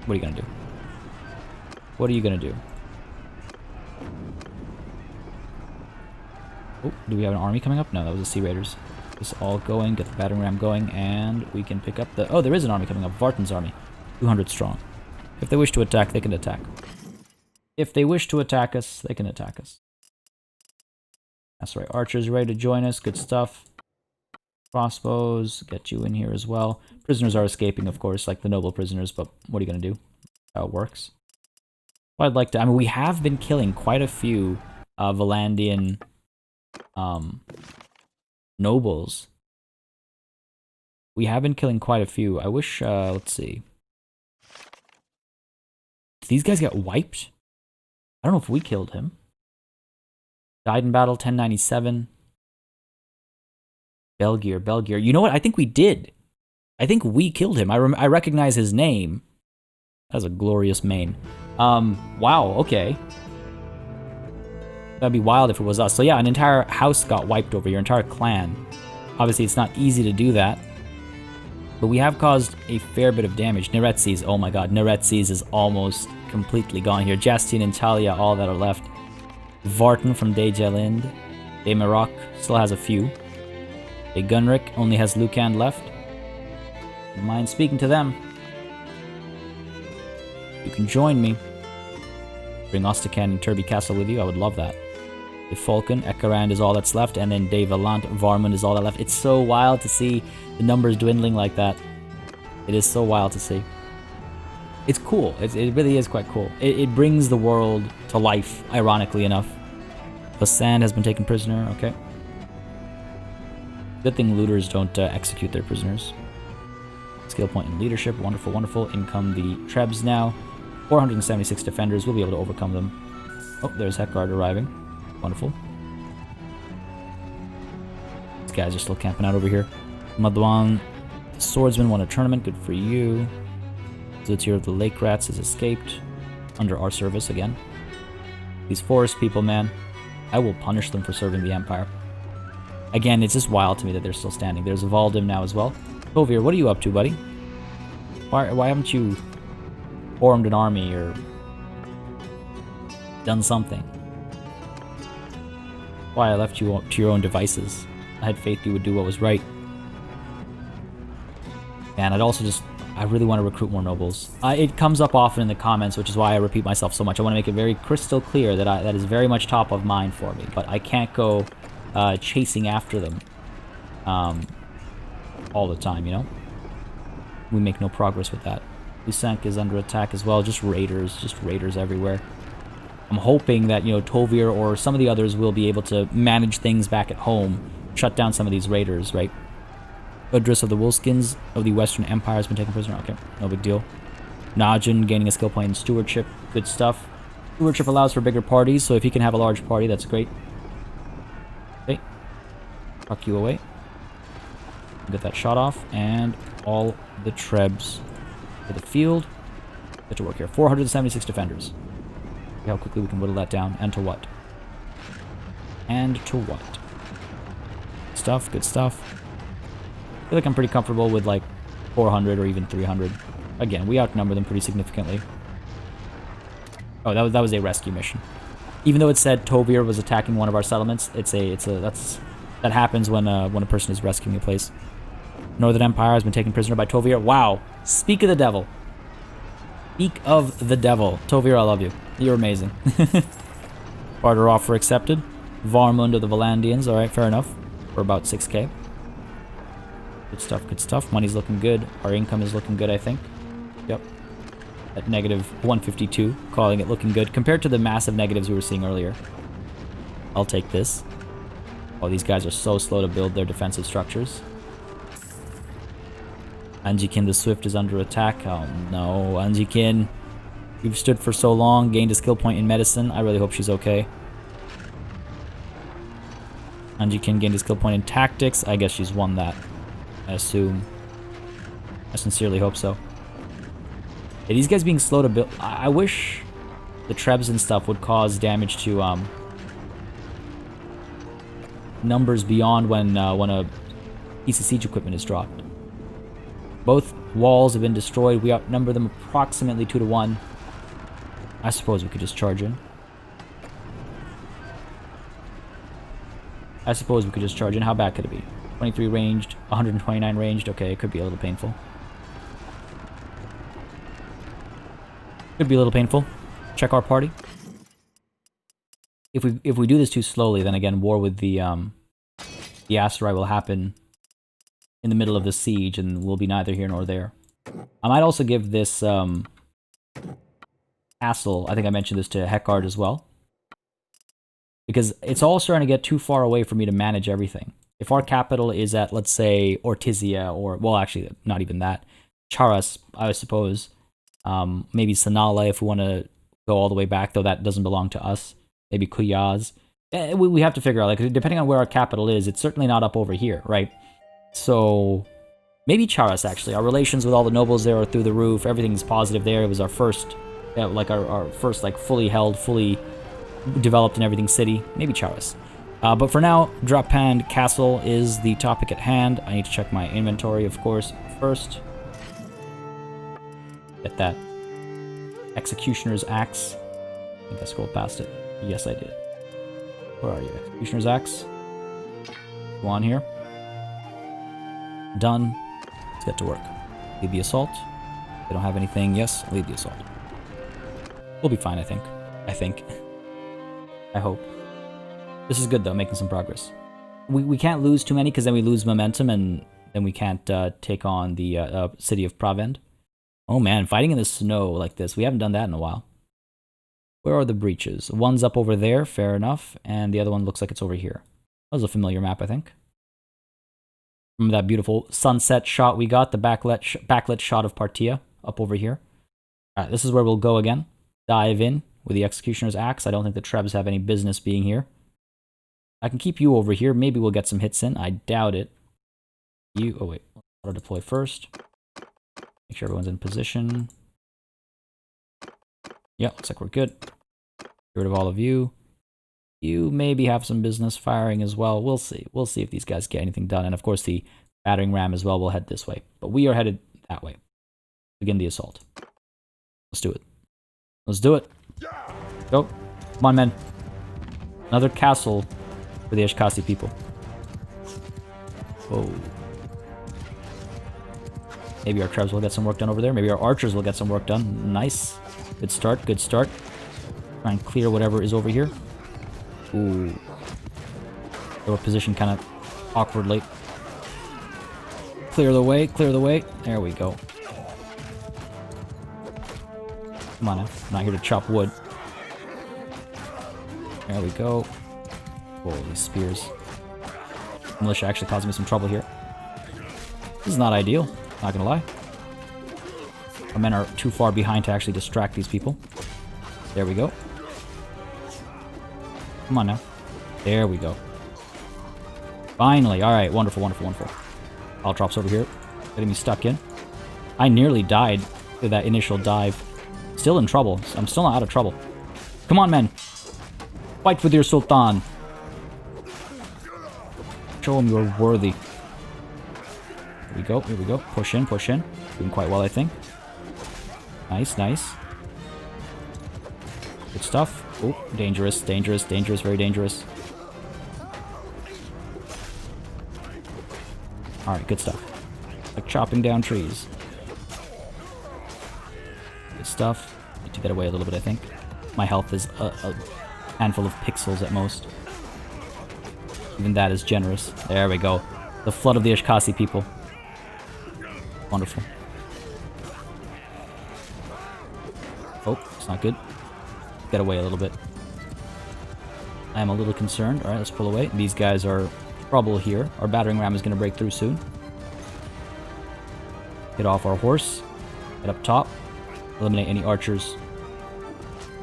what are you gonna do? What are you gonna do? Oh, do we have an army coming up? No, that was the Sea Raiders. This all going, get the battering ram going, and we can pick up the... Oh, there is an army coming up. Vartan's army. 200 strong. If they wish to attack, they can attack. If they wish to attack us, they can attack us. That's right. Archers ready to join us. Good stuff. Crossbows. Get you in here as well. Prisoners are escaping, of course, like the noble prisoners, but what are you going to do? How it works. Well, I'd like to... I mean, we have been killing quite a few Valandian... nobles. We have been killing quite a few. I wish, let's see. Did these guys get wiped? I don't know if we killed him. Died in battle, 1097. Belgier, Belgier. You know what? I think we did. I think we killed him. I recognize his name. That was a glorious main. Wow, okay. That'd be wild if it was us. So yeah, an entire house got wiped over, your entire clan. Obviously, it's not easy to do that. But we have caused a fair bit of damage. Neretzes, oh my god, Neretzes is almost completely gone here. Justine and Talia, all that are left. Vartan from Dejelind. De Maroc still has a few. De Gunrick only has Lucan left. Don't mind speaking to them. You can join me. Bring Ostakan and Turby Castle with you, I would love that. De Falcon, Ekarand is all that's left, and then De Valant, Varmund is all that left. It's so wild to see the numbers dwindling like that. It is so wild to see. It's cool. It really is quite cool. It brings the world to life, ironically enough. Bassand has been taken prisoner, okay. Good thing looters don't execute their prisoners. Skill point in leadership, wonderful, wonderful. In come the Trebs now. 476 defenders, we'll be able to overcome them. Oh, there's Heckard arriving. Wonderful. These guys are still camping out over here. Madwan, the swordsman, won a tournament, good for you. Zutir of the Lake Rats has escaped. Under our service again. These forest people, man. I will punish them for serving the Empire. Again, it's just wild to me that they're still standing. There's Valdim now as well. Tovir, what are you up to, buddy? Why haven't you formed an army or done something? Why I left you to your own devices. I had faith you would do what was right. And I really want to recruit more nobles. It comes up often in the comments, which is why I repeat myself so much. I want to make it very crystal clear that that is very much top of mind for me. But I can't go chasing after them all the time, you know? We make no progress with that. Lusank is under attack as well. Just raiders everywhere. I'm hoping that, you know, Tovir or some of the others will be able to manage things back at home, shut down some of these raiders, right? Udris of the Wolfskins of the Western Empire has been taken prisoner. Okay, no big deal. Najin gaining a skill point in stewardship. Good stuff. Stewardship allows for bigger parties, so if he can have a large party, that's great. Okay. Tuck you away. Get that shot off, and all the Trebs to the field. Get to work here. 476 defenders. See how quickly we can whittle that down. And to what? And to what? Stuff, good stuff. I feel like I'm pretty comfortable with like 400 or even 300. Again, we outnumber them pretty significantly. Oh, that was a rescue mission. Even though it said Tovir was attacking one of our settlements, that happens when a person is rescuing a place. Northern Empire has been taken prisoner by Tovir. Wow. Speak of the devil. Speak of the devil. Tovir, I love you. You're amazing. Barter offer accepted. Varmund of the Valandians. Alright, fair enough. For about 6k. Good stuff, good stuff. Money's looking good. Our income is looking good, I think. Yep. At negative 152. Calling it looking good. Compared to the massive negatives we were seeing earlier. I'll take this. Oh, these guys are so slow to build their defensive structures. Anjikin the Swift is under attack. Oh no, Anjikin. You've stood for so long, gained a skill point in medicine. I really hope she's okay. Anjikin gained a skill point in tactics. I guess she's won that. I assume. I sincerely hope so. Yeah, these guys being slow to build. I wish the Trebs and stuff would cause damage to numbers beyond when a piece of siege equipment is dropped. Both walls have been destroyed. We outnumber them approximately 2 to 1. I suppose we could just charge in. How bad could it be? 23 ranged, 129 ranged. Okay, it could be a little painful. Could be a little painful. Check our party. If we do this too slowly, then again, war with the Aserai will happen in the middle of the siege, and we'll be neither here nor there. I might also give this castle, I think I mentioned this to Heckard as well, because it's all starting to get too far away for me to manage everything. If our capital is at, let's say, Ortizia, or, well, actually, not even that, Charas, I suppose, maybe Sanala if we want to go all the way back, though that doesn't belong to us, maybe Kuyaz. We have to figure out, like, depending on where our capital is, it's certainly not up over here, right? So maybe Charas, actually. Our relations with all the nobles there are through the roof. Everything's positive there. It was our first, like our first like fully held, fully developed and everything city. Maybe Charas. But for now, Drapand Castle is the topic at hand. I need to check my inventory, of course, first. Get that Executioner's Axe. I think I scrolled past it. Yes, I did. Where are you? Executioner's Axe. Go on here. Done. Let's get to work. Lead the assault. They don't have anything. Yes, lead the assault. We'll be fine, I think. I hope. This is good, though, making some progress. We can't lose too many, because then we lose momentum, and then we can't take on the city of Pravend. Oh man, fighting in the snow like this. We haven't done that in a while. Where are the breaches? One's up over there, fair enough, and the other one looks like it's over here. That was a familiar map, I think. Remember that beautiful sunset shot we got? The backlit shot of Partia up over here. Alright, this is where we'll go again. Dive in with the Executioner's Axe. I don't think the Trebs have any business being here. I can keep you over here. Maybe we'll get some hits in. I doubt it. Oh wait, auto deploy first. Make sure everyone's in position. Yeah, looks like we're good. Get rid of all of you. You maybe have some business firing as well. We'll see. We'll see if these guys get anything done. And of course, the battering ram as well will head this way. But we are headed that way. Begin the assault. Let's do it. Let's do it. Go. Come on, men. Another castle for the Ashkasi people. Whoa. Maybe our Trebs will get some work done over there. Maybe our archers will get some work done. Nice. Good start. Good start. Try and clear whatever is over here. Ooh. They were positioned kind of awkwardly. Clear the way. Clear the way. There we go. Come on now. I'm not here to chop wood. There we go. Whoa, these spears. Militia actually causing me some trouble here. This is not ideal. Not gonna lie. Our men are too far behind to actually distract these people. There we go. Come on now. There we go. Finally. Alright, wonderful, wonderful, wonderful. All drops over here. Getting me stuck in. I nearly died with that initial dive. Still in trouble. I'm still not out of trouble. Come on, men. Fight with your Sultan. Show him you're worthy. Here we go, here we go. Push in, push in. Doing quite well, I think. Nice, nice. Good stuff. Oh, dangerous, dangerous, dangerous, very dangerous. Alright, good stuff. Like chopping down trees. Good stuff. Need to get away a little bit, I think. My health is a handful of pixels at most. Even that is generous. There we go. The flood of the Ashkasi people. Wonderful. Oh, it's not good. Get away a little bit. I am a little concerned. Alright, let's pull away. These guys are trouble here. Our battering ram is going to break through soon. Get off our horse. Get up top. Eliminate any archers.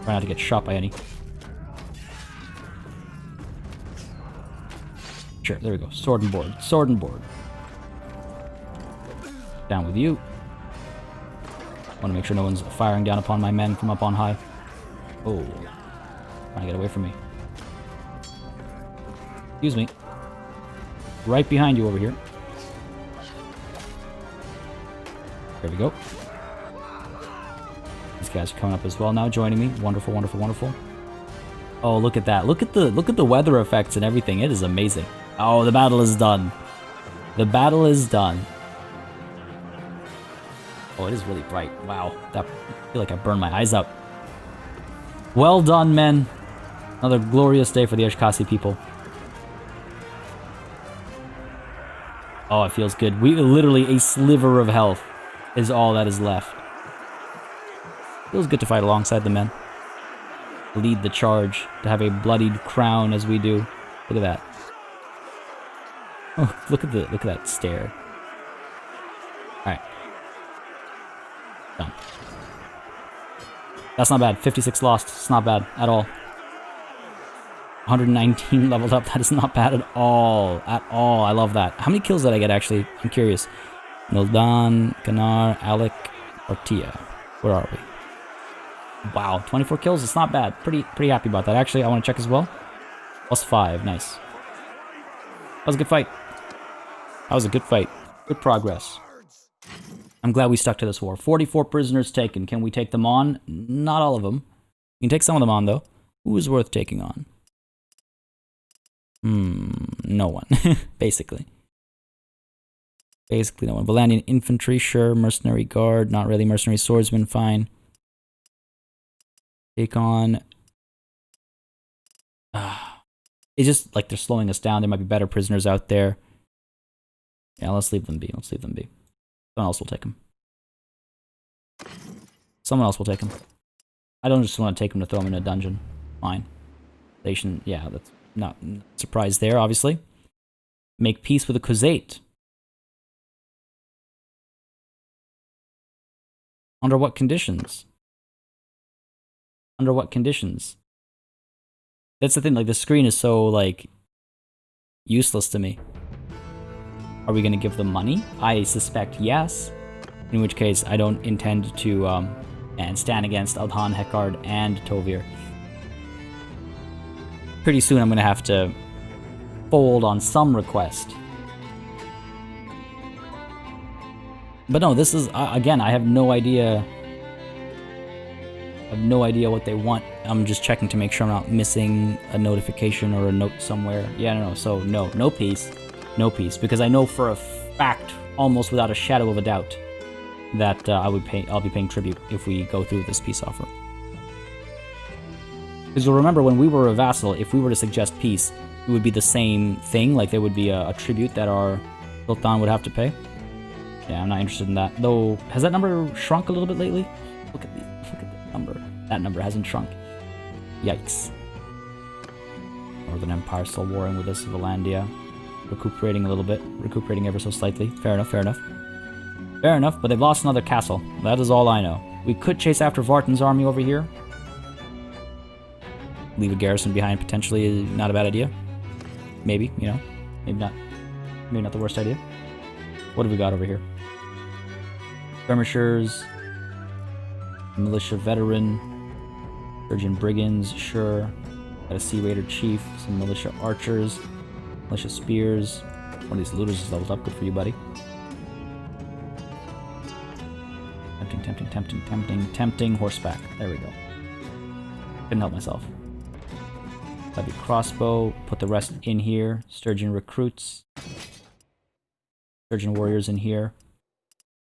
Try not to get shot by any. Sure, there we go. Sword and board. Sword and board. Down with you. Want to make sure no one's firing down upon my men from up on high. Oh. Trying to get away from me. Excuse me. Right behind you over here. There we go. These guys are coming up as well now, joining me. Wonderful, wonderful, wonderful. Oh, look at that. Look at the weather effects and everything. It is amazing. Oh, the battle is done. The battle is done. Oh, it is really bright. Wow. I feel like I burned my eyes out. Well done, men. Another glorious day for the Ashkasi people. Oh, it feels good. We literally a sliver of health is all that is left. Feels good to fight alongside the men. Lead the charge, to have a bloodied crown as we do. Look at that. Oh, look at that stare. Alright. Done. That's not bad. 56 lost. It's not bad at all. 119 leveled up. That is not bad at all. At all. I love that. How many kills did I get, actually? I'm curious. Noldan, Kanar, Alec, Ortia. Where are we? Wow, 24 kills. It's not bad. Pretty happy about that. Actually, I want to check as well. +5. Nice. That was a good fight. That was a good fight. Good progress. I'm glad we stuck to this war. 44 prisoners taken. Can we take them on? Not all of them. We can take some of them on, though. Who is worth taking on? No one. Basically. Basically no one. Valandian infantry, sure. Mercenary guard, not really. Mercenary swordsman, fine. Take on... it's just like they're slowing us down. There might be better prisoners out there. Yeah, let's leave them be. Let's leave them be. Someone else will take them. Someone else will take them. I don't just want to take them to throw them in a dungeon. Fine. They shouldn't... Yeah, that's not surprised there, obviously. Make peace with the Khuzait. Under what conditions? Under what conditions? That's the thing, like, the screen is so, like, useless to me. Are we going to give them money? I suspect yes. In which case, I don't intend to, and stand against Aldhan, Hekard, and Tovir. Pretty soon I'm going to have to fold on some request. But no, this is, again, I have no idea. I have no idea what they want. I'm just checking to make sure I'm not missing a notification or a note somewhere. Yeah, no, so no peace. No peace. Because I know for a fact, almost without a shadow of a doubt, that I'll be paying tribute if we go through this peace offer. Because you'll remember when we were a vassal, if we were to suggest peace, it would be the same thing. Like there would be a tribute that our Sultan would have to pay. Yeah, I'm not interested in that. Though, has that number shrunk a little bit lately? Look at the number. That number hasn't shrunk. Yikes. Northern Empire still warring with us, Valandia. Recuperating a little bit. Recuperating ever so slightly. Fair enough, fair enough. Fair enough, but they've lost another castle. That is all I know. We could chase after Vartan's army over here. Leave a garrison behind, potentially, not a bad idea. Maybe, you know. Maybe not. Maybe not the worst idea. What have we got over here? Skirmishers. Militia veteran. Surgeon brigands, sure. Got a Sea Raider chief. Some militia archers. Militia spears. One of these looters is leveled up. Good for you, buddy. Tempting. Horseback. There we go. Couldn't help myself. Heavy crossbow. Put the rest in here. Sturgeon recruits. Sturgeon warriors in here.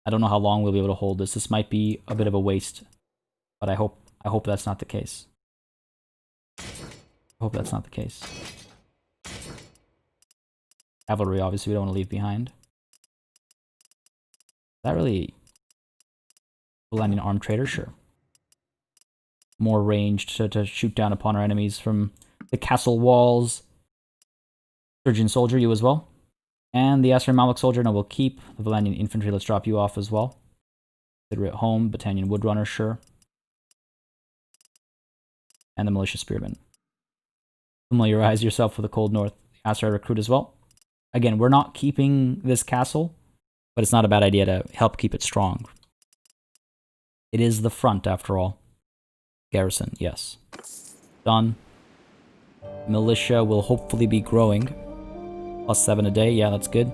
I don't know how long we'll be able to hold this. This might be a bit of a waste, but I hope that's not the case. I hope that's not the case. Cavalry, obviously, we don't want to leave behind. Is that really Valandian armed trader? Sure. More ranged to shoot down upon our enemies from the castle walls. Surgeon soldier, you as well. And the Aserai Malak soldier, no, we'll keep. The Valandian infantry, let's drop you off as well. Consider it home. Battanian woodrunner, sure. And the militia spearmen. Familiarize yourself with the cold north. The Aserai recruit as well. Again, we're not keeping this castle, but it's not a bad idea to help keep it strong. It is the front, after all. Garrison, yes. Done. Militia will hopefully be growing. +7 a day, yeah, that's good.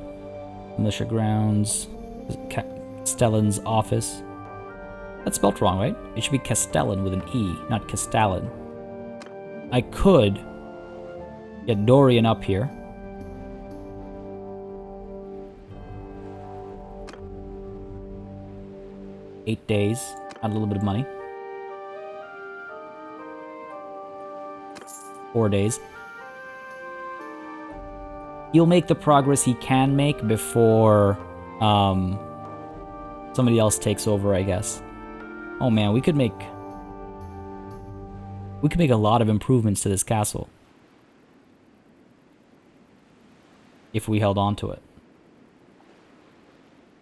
Militia grounds. Castellan's office. That's spelled wrong, right? It should be Castellan with an E, not Castellan. I could get Dorian up here. $8 days. Add a little bit of money. 4 days. He'll make the progress he can make before somebody else takes over, I guess. Oh man, we could make a lot of improvements to this castle if we held on to it.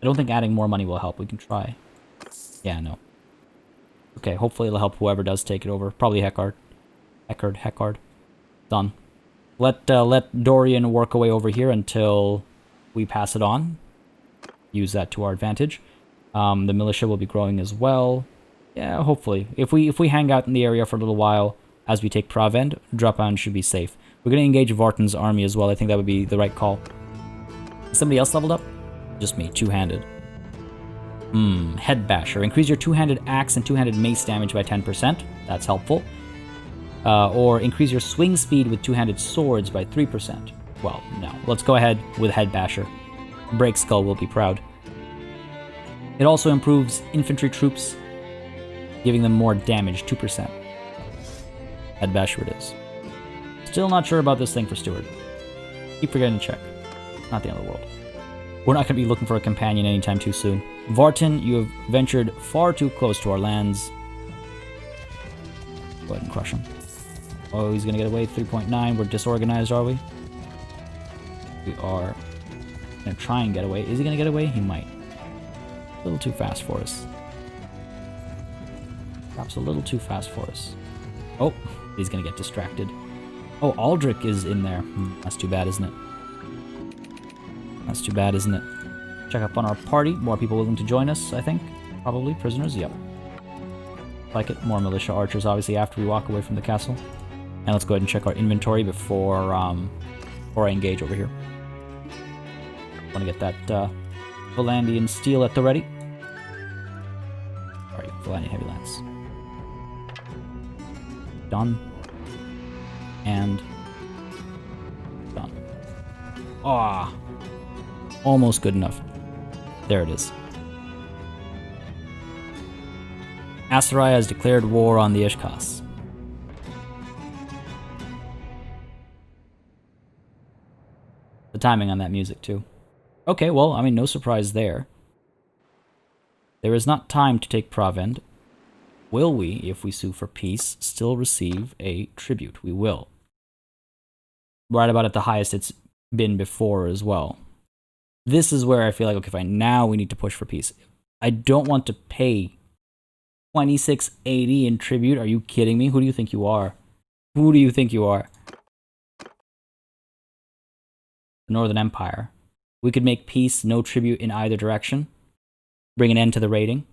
I don't think adding more money will help. We can try. Yeah, no. Okay, hopefully it'll help whoever does take it over. Probably Hekard. Hekard. Done. Let Dorian work away over here until we pass it on. Use that to our advantage. The militia will be growing as well. Yeah, hopefully. If we hang out in the area for a little while as we take Pravend, Drapand should be safe. We're going to engage Vartan's army as well. I think that would be the right call. Is somebody else leveled up? Just me, two-handed. Head Basher. Increase your two-handed axe and two-handed mace damage by 10%. That's helpful. Or increase your swing speed with two-handed swords by 3%. Well, no. Let's go ahead with Head Basher. Break Skull will be proud. It also improves infantry troops, giving them more damage, 2%. Head Basher it is. Still not sure about this thing for Steward. Keep forgetting to check. Not the end of the world. We're not going to be looking for a companion anytime too soon. Vartan, you have ventured far too close to our lands. Go ahead and crush him. Oh, he's going to get away. 3.9. We're disorganized, are we? We are going to try and get away. Is he going to get away? He might. A little too fast for us. Perhaps a little too fast for us. Oh, he's going to get distracted. Oh, Aldrich is in there. That's too bad, isn't it? That's too bad, isn't it? Check up on our party. More people willing to join us, I think. Probably. Prisoners? Yep. Like it. More militia archers, obviously, after we walk away from the castle. And let's go ahead and check our inventory before I engage over here. Want to get that Valandian steel at the ready. Alright, Valandian heavy lance. Done. And done. Ah, almost good enough. There it is. Aserai has declared war on the Ishkas. The timing on that music, too. Okay, well, I mean, no surprise there. There is not time to take Pravend. Will we, if we sue for peace, still receive a tribute? We will. Right about at the highest it's been before as well. This is where I feel like, okay, fine, now we need to push for peace. I don't want to pay 2680 in tribute. Are you kidding me? Who do you think you are? Who do you think you are? The Northern Empire. We could make peace, no tribute in either direction. Bring an end to the raiding.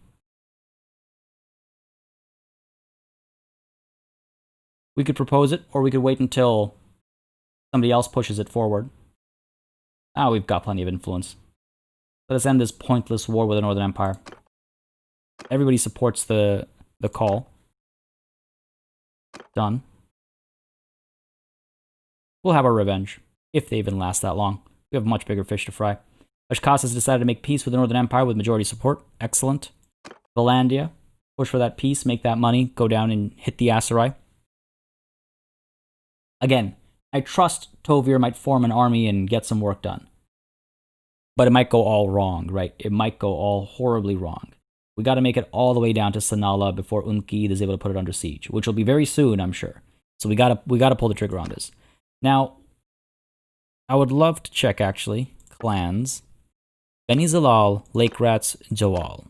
We could propose it, or we could wait until somebody else pushes it forward. Ah, we've got plenty of influence. Let us end this pointless war with the Northern Empire. Everybody supports the call. Done. We'll have our revenge, if they even last that long. We have much bigger fish to fry. Ashkas has decided to make peace with the Northern Empire with majority support. Excellent. Valandia, push for that peace, make that money, go down and hit the Aserai. Again, I trust Tovir might form an army and get some work done. But it might go all wrong, right? It might go all horribly wrong. We got to make it all the way down to Sanala before Unkid is able to put it under siege, which will be very soon, I'm sure. So we got to pull the trigger on this. Now, I would love to check, actually, clans. Beni Zalal, Lake Rats, Jawal.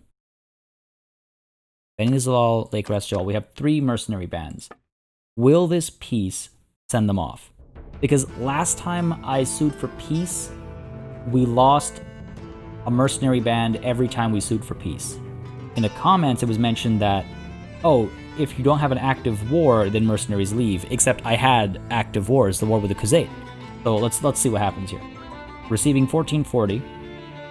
Beni Zalal, Lake Rats, Jawal. We have 3 mercenary bands. Will this peace send them off? Because last time I sued for peace, we lost a mercenary band every time we sued for peace. In the comments, it was mentioned that, oh, if you don't have an active war, then mercenaries leave. Except I had active wars, the war with the Khuzait. So let's see what happens here. Receiving 1440,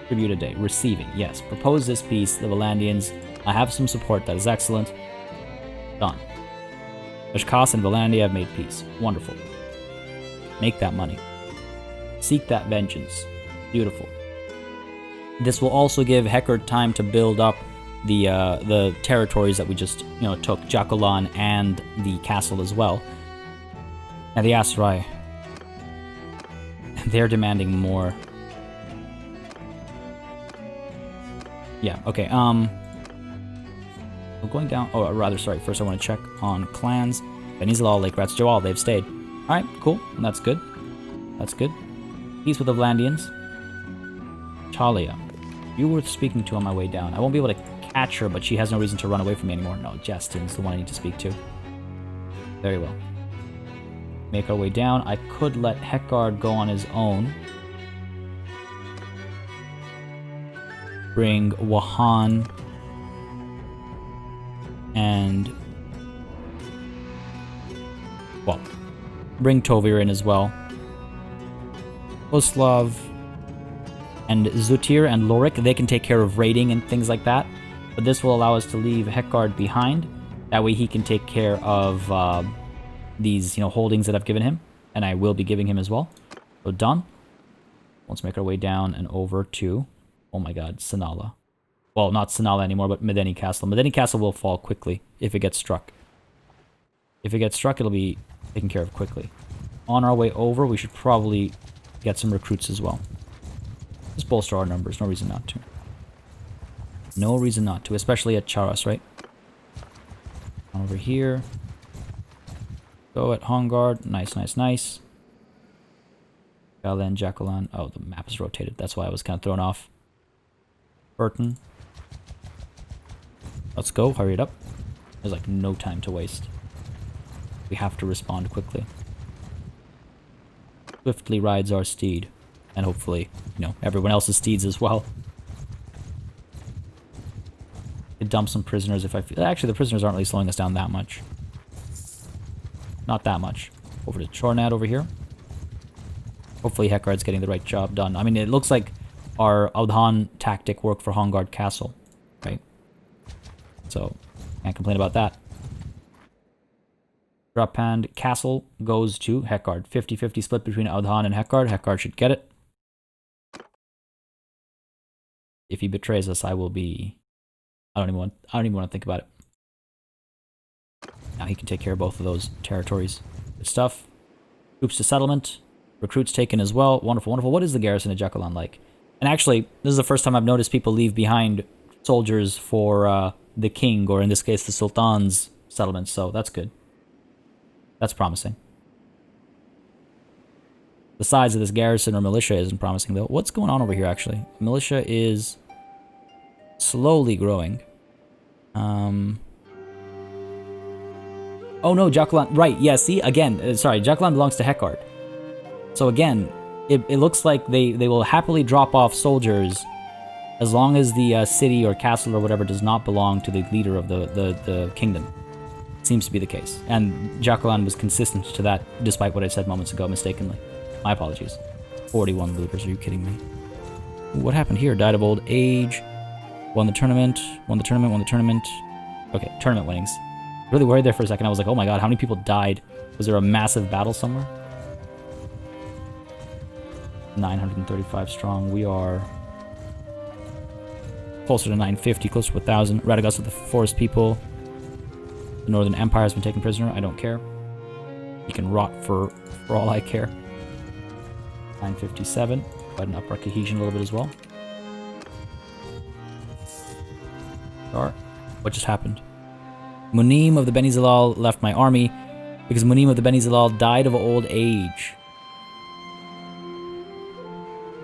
tribute a day. Receiving, yes. Propose this peace, the Valandians. I have some support, that is excellent. Done. Ashkas and Valandia have made peace. Wonderful. Make that money. Seek that vengeance. Beautiful. This will also give Hekard time to build up the territories that we just took, Jacolan and the castle as well. Now the Aserai, they're demanding more. Yeah, okay. We're going down. Oh, rather, sorry. First, I want to check on clans. Beni Zalal, Lake Rats, Jawal. They've stayed. All right, cool. That's good. That's good. Peace with the Valandians. Talia, you were speaking to on my way down. I won't be able to catch her, but she has no reason to run away from me anymore. No, Justin's the one I need to speak to. Very well. Make our way down. I could let Hekard go on his own. Bring Wahan and... well, bring Tovir in as well. Oslav and Zutir and Lorik, they can take care of raiding and things like that. But this will allow us to leave Hekard behind. That way he can take care of these, holdings that I've given him. And I will be giving him as well. So done. Let's make our way down and over to, oh my god, Sanala. Well, not Sanala anymore, but Medeni Castle. Medeni Castle will fall quickly if it gets struck. If it gets struck, it'll be taken care of quickly. On our way over, we should probably get some recruits as well. Just bolster our numbers, no reason not to. No reason not to, especially at Charas, right? Over here. Go at Hongard. Nice, nice, nice. Galan, Jacqueline. Oh, the map is rotated. That's why I was kind of thrown off. Burton. Let's go. Hurry it up. There's like no time to waste. We have to respond quickly. Swiftly rides our steed. And hopefully, everyone else's steeds as well. It dumps some prisoners if I feel... Actually, the prisoners aren't really slowing us down that much. Not that much. Over to Chornad over here. Hopefully Hekard's getting the right job done. I mean, it looks like our Audhan tactic worked for Hongard Castle, right? So, can't complain about that. Drapand Castle goes to Hekard. 50-50 split between Audhan and Hekard. Hekard should get it. If he betrays us, I will be... I don't even want to think about it. Now he can take care of both of those territories. Good stuff. Troops to settlement. Recruits taken as well. Wonderful, wonderful. What is the garrison of Jacqueline like? And actually, this is the first time I've noticed people leave behind soldiers for the king, or in this case, the sultan's settlement. So that's good. That's promising. The size of this garrison or militia isn't promising, though. What's going on over here, actually? Militia is slowly growing. Oh no, Jacqueline. Right, yeah, see? Again, sorry, Jacqueline belongs to Hekard. So again, it looks like they will happily drop off soldiers as long as the city or castle or whatever does not belong to the leader of the kingdom. Seems to be the case. And Jacqueline was consistent to that, despite what I said moments ago mistakenly. My apologies. 41 looters, are you kidding me? What happened here? Died of old age. Won the tournament. Won the tournament. Won the tournament. Okay, tournament winnings. Really worried there for a second. I was like, oh my god, how many people died? Was there a massive battle somewhere? 935 strong. We are closer to 950, closer to 1,000. Radagast with the forest people. The Northern Empire has been taken prisoner. I don't care. He can rot for all I care. 957. Go ahead and up our cohesion a little bit as well. What just happened? Munim of the Beni Zilal left my army because Munim of the Beni Zilal died of old age.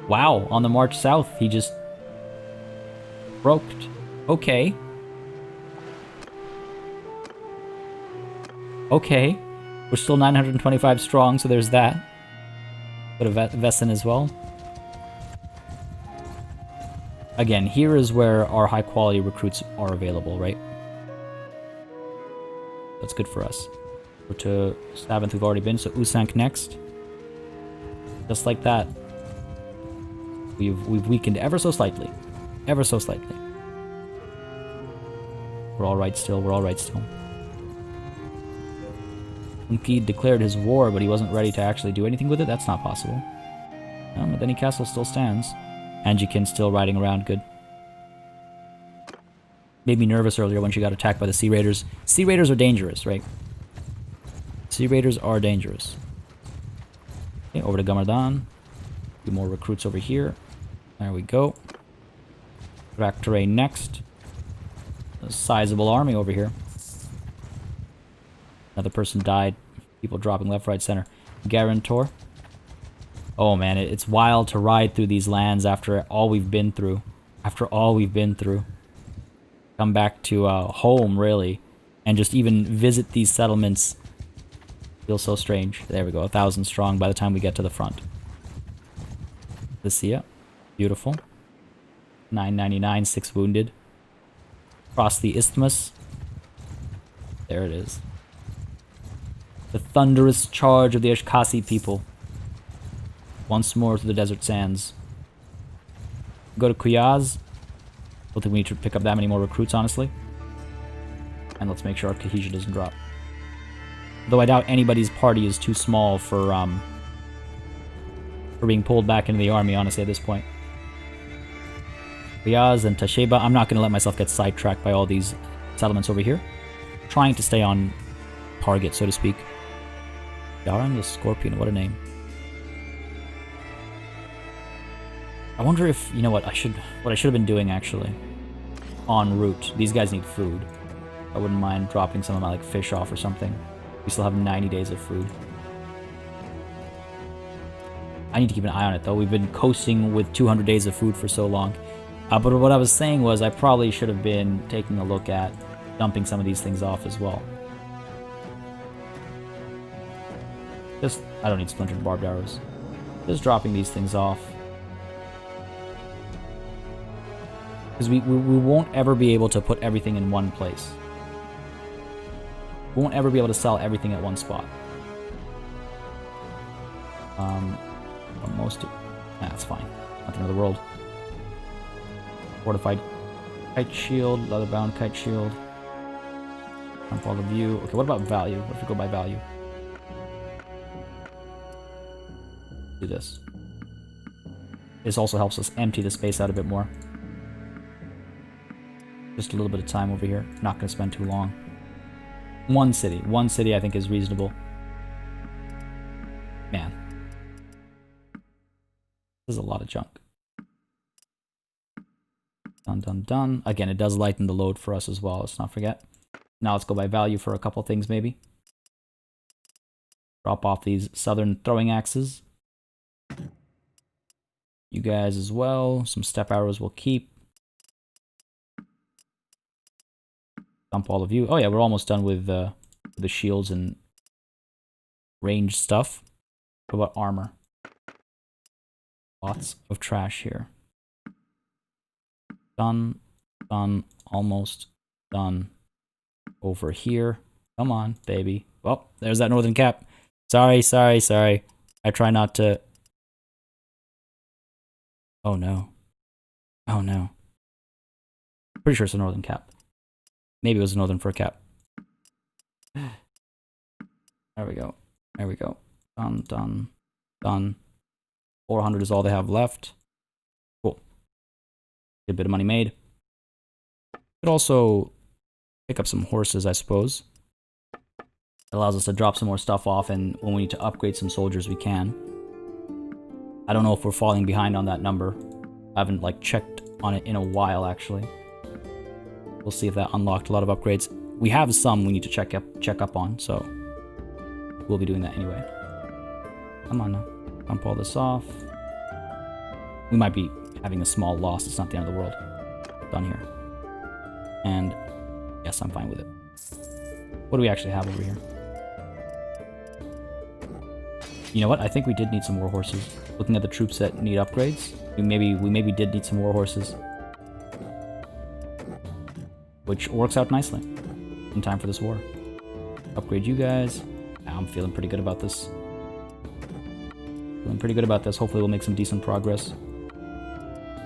Wow, on the march south, he just broked. Okay. Okay. We're still 925 strong, so there's that. Bit of Vessin as well. Again, here is where our high-quality recruits are available, right? That's good for us. Go to Stavinth, we've already been, so Usank next. Just like that. We've weakened ever so slightly. Ever so slightly. We're alright still, we're alright still. Unki declared his war, but he wasn't ready to actually do anything with it? That's not possible. But then castle still stands. Anjikin's still riding around, good. Made me nervous earlier when she got attacked by the Sea Raiders. Sea Raiders are dangerous, right? Sea Raiders are dangerous. Okay, over to Gamardan. A few more recruits over here. There we go. Rakhtare next. A sizable army over here. Another person died. People dropping left, right, center. Garantor. Oh man, it's wild to ride through these lands after all we've been through. After all we've been through. Come back to home, really. And just even visit these settlements Feels so strange. There we go, 1,000 strong by the time we get to the front. Lycia. Beautiful. 999, 6 wounded. Cross the isthmus. There it is. The thunderous charge of the Ashkasi people. Once more to the desert sands. Go to Kuyaz. Don't think we need to pick up that many more recruits, honestly. And let's make sure our cohesion doesn't drop. Though I doubt anybody's party is too small for being pulled back into the army, honestly, at this point. Kuyaz and Tasheba. I'm not going to let myself get sidetracked by all these settlements over here. Trying to stay on target, so to speak. Yaran the Scorpion, what a name. I wonder if, you know what I should have been doing actually. En route. These guys need food. I wouldn't mind dropping some of my like fish off or something. We still have 90 days of food. I need to keep an eye on it though. We've been coasting with 200 days of food for so long. But what I was saying was I probably should have been taking a look at dumping some of these things off as well. Just, I don't need splintered barbed arrows. Just dropping these things off. Because we won't ever be able to put everything in one place. We won't ever be able to sell everything at one spot. That's fine. Nothing in the world. Fortified kite shield, leather-bound kite shield. Dump all the view. Okay, what about value? What if we go by value? Do this. This also helps us empty the space out a bit more. Just a little bit of time over here. Not going to spend too long. One city I think is reasonable. Man. This is a lot of junk. Done. Again, it does lighten the load for us as well, let's not forget. Now let's go by value for a couple things maybe. Drop off these southern throwing axes. You guys as well. Some step arrows we'll keep. Dump all of you. Oh yeah, we're almost done with the shields and range stuff. What about armor? Lots of trash here. Done, almost done. Over here. Come on, baby. Well, there's that northern cap. Sorry. I try not to... Oh no. Pretty sure it's a northern cap. Maybe it was a northern fur cap. There we go. Done. 400 is all they have left. Cool. Good bit of money made. Could also pick up some horses, I suppose. It allows us to drop some more stuff off, and when we need to upgrade some soldiers, we can. I don't know if we're falling behind on that number. I haven't like checked on it in a while, actually. We'll see if that unlocked a lot of upgrades. We have some we need to check up on, so we'll be doing that anyway. Come on now. Dump all this off. We might be having a small loss. It's not the end of the world. Done here. And yes, I'm fine with it. What do we actually have over here? You know what? I think we did need some more horses. Looking at the troops that need upgrades, we maybe did need some more horses. Which works out nicely in time for this war. Upgrade you guys. I'm feeling pretty good about this. Hopefully we'll make some decent progress.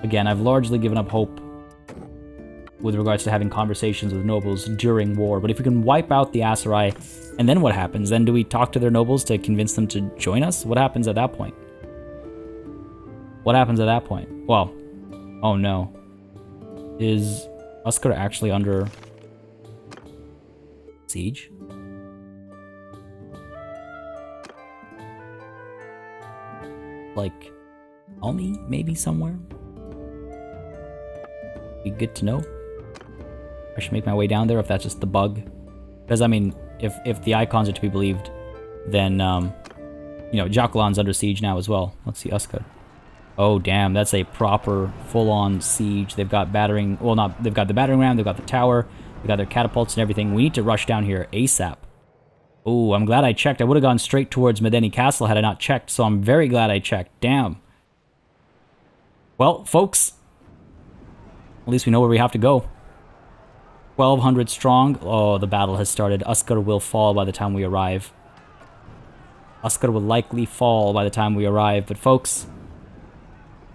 Again, I've largely given up hope with regards to having conversations with nobles during war. But if we can wipe out the Aserai, and then what happens? Then do we talk to their nobles to convince them to join us? What happens at that point? Well, oh no. Is Uskar actually under siege? Like, Almi, maybe somewhere? Be good to know. I should make my way down there if that's just the bug. Because, I mean, if the icons are to be believed, then, you know, Jacquelin's under siege now as well. Let's see, Uskar. Oh, damn, that's a proper, full-on siege. They've got battering... Well, not... They've got the battering ram, they've got the tower, they've got their catapults and everything. We need to rush down here ASAP. Ooh, I'm glad I checked. I would have gone straight towards Medeni Castle had I not checked, so I'm very glad I checked. Damn. Well, folks, at least we know where we have to go. 1,200 strong. Oh, the battle has started. Uskar will fall by the time we arrive. Uskar will likely fall by the time we arrive, but folks,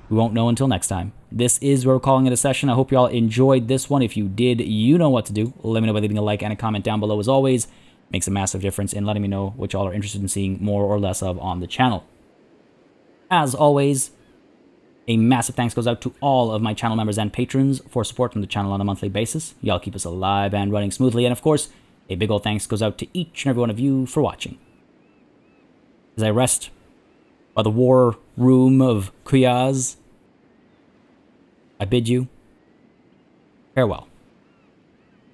we won't know until next time. This is where we're calling it a session. I hope you all enjoyed this one. If you did, you know what to do. Let me know by leaving a like and a comment down below. As always, makes a massive difference in letting me know what y'all are interested in seeing more or less of on the channel. As always, a massive thanks goes out to all of my channel members and patrons for supporting the channel on a monthly basis. Y'all keep us alive and running smoothly. And of course, a big old thanks goes out to each and every one of you for watching. As I rest by the war room of Kuyaz, I bid you farewell.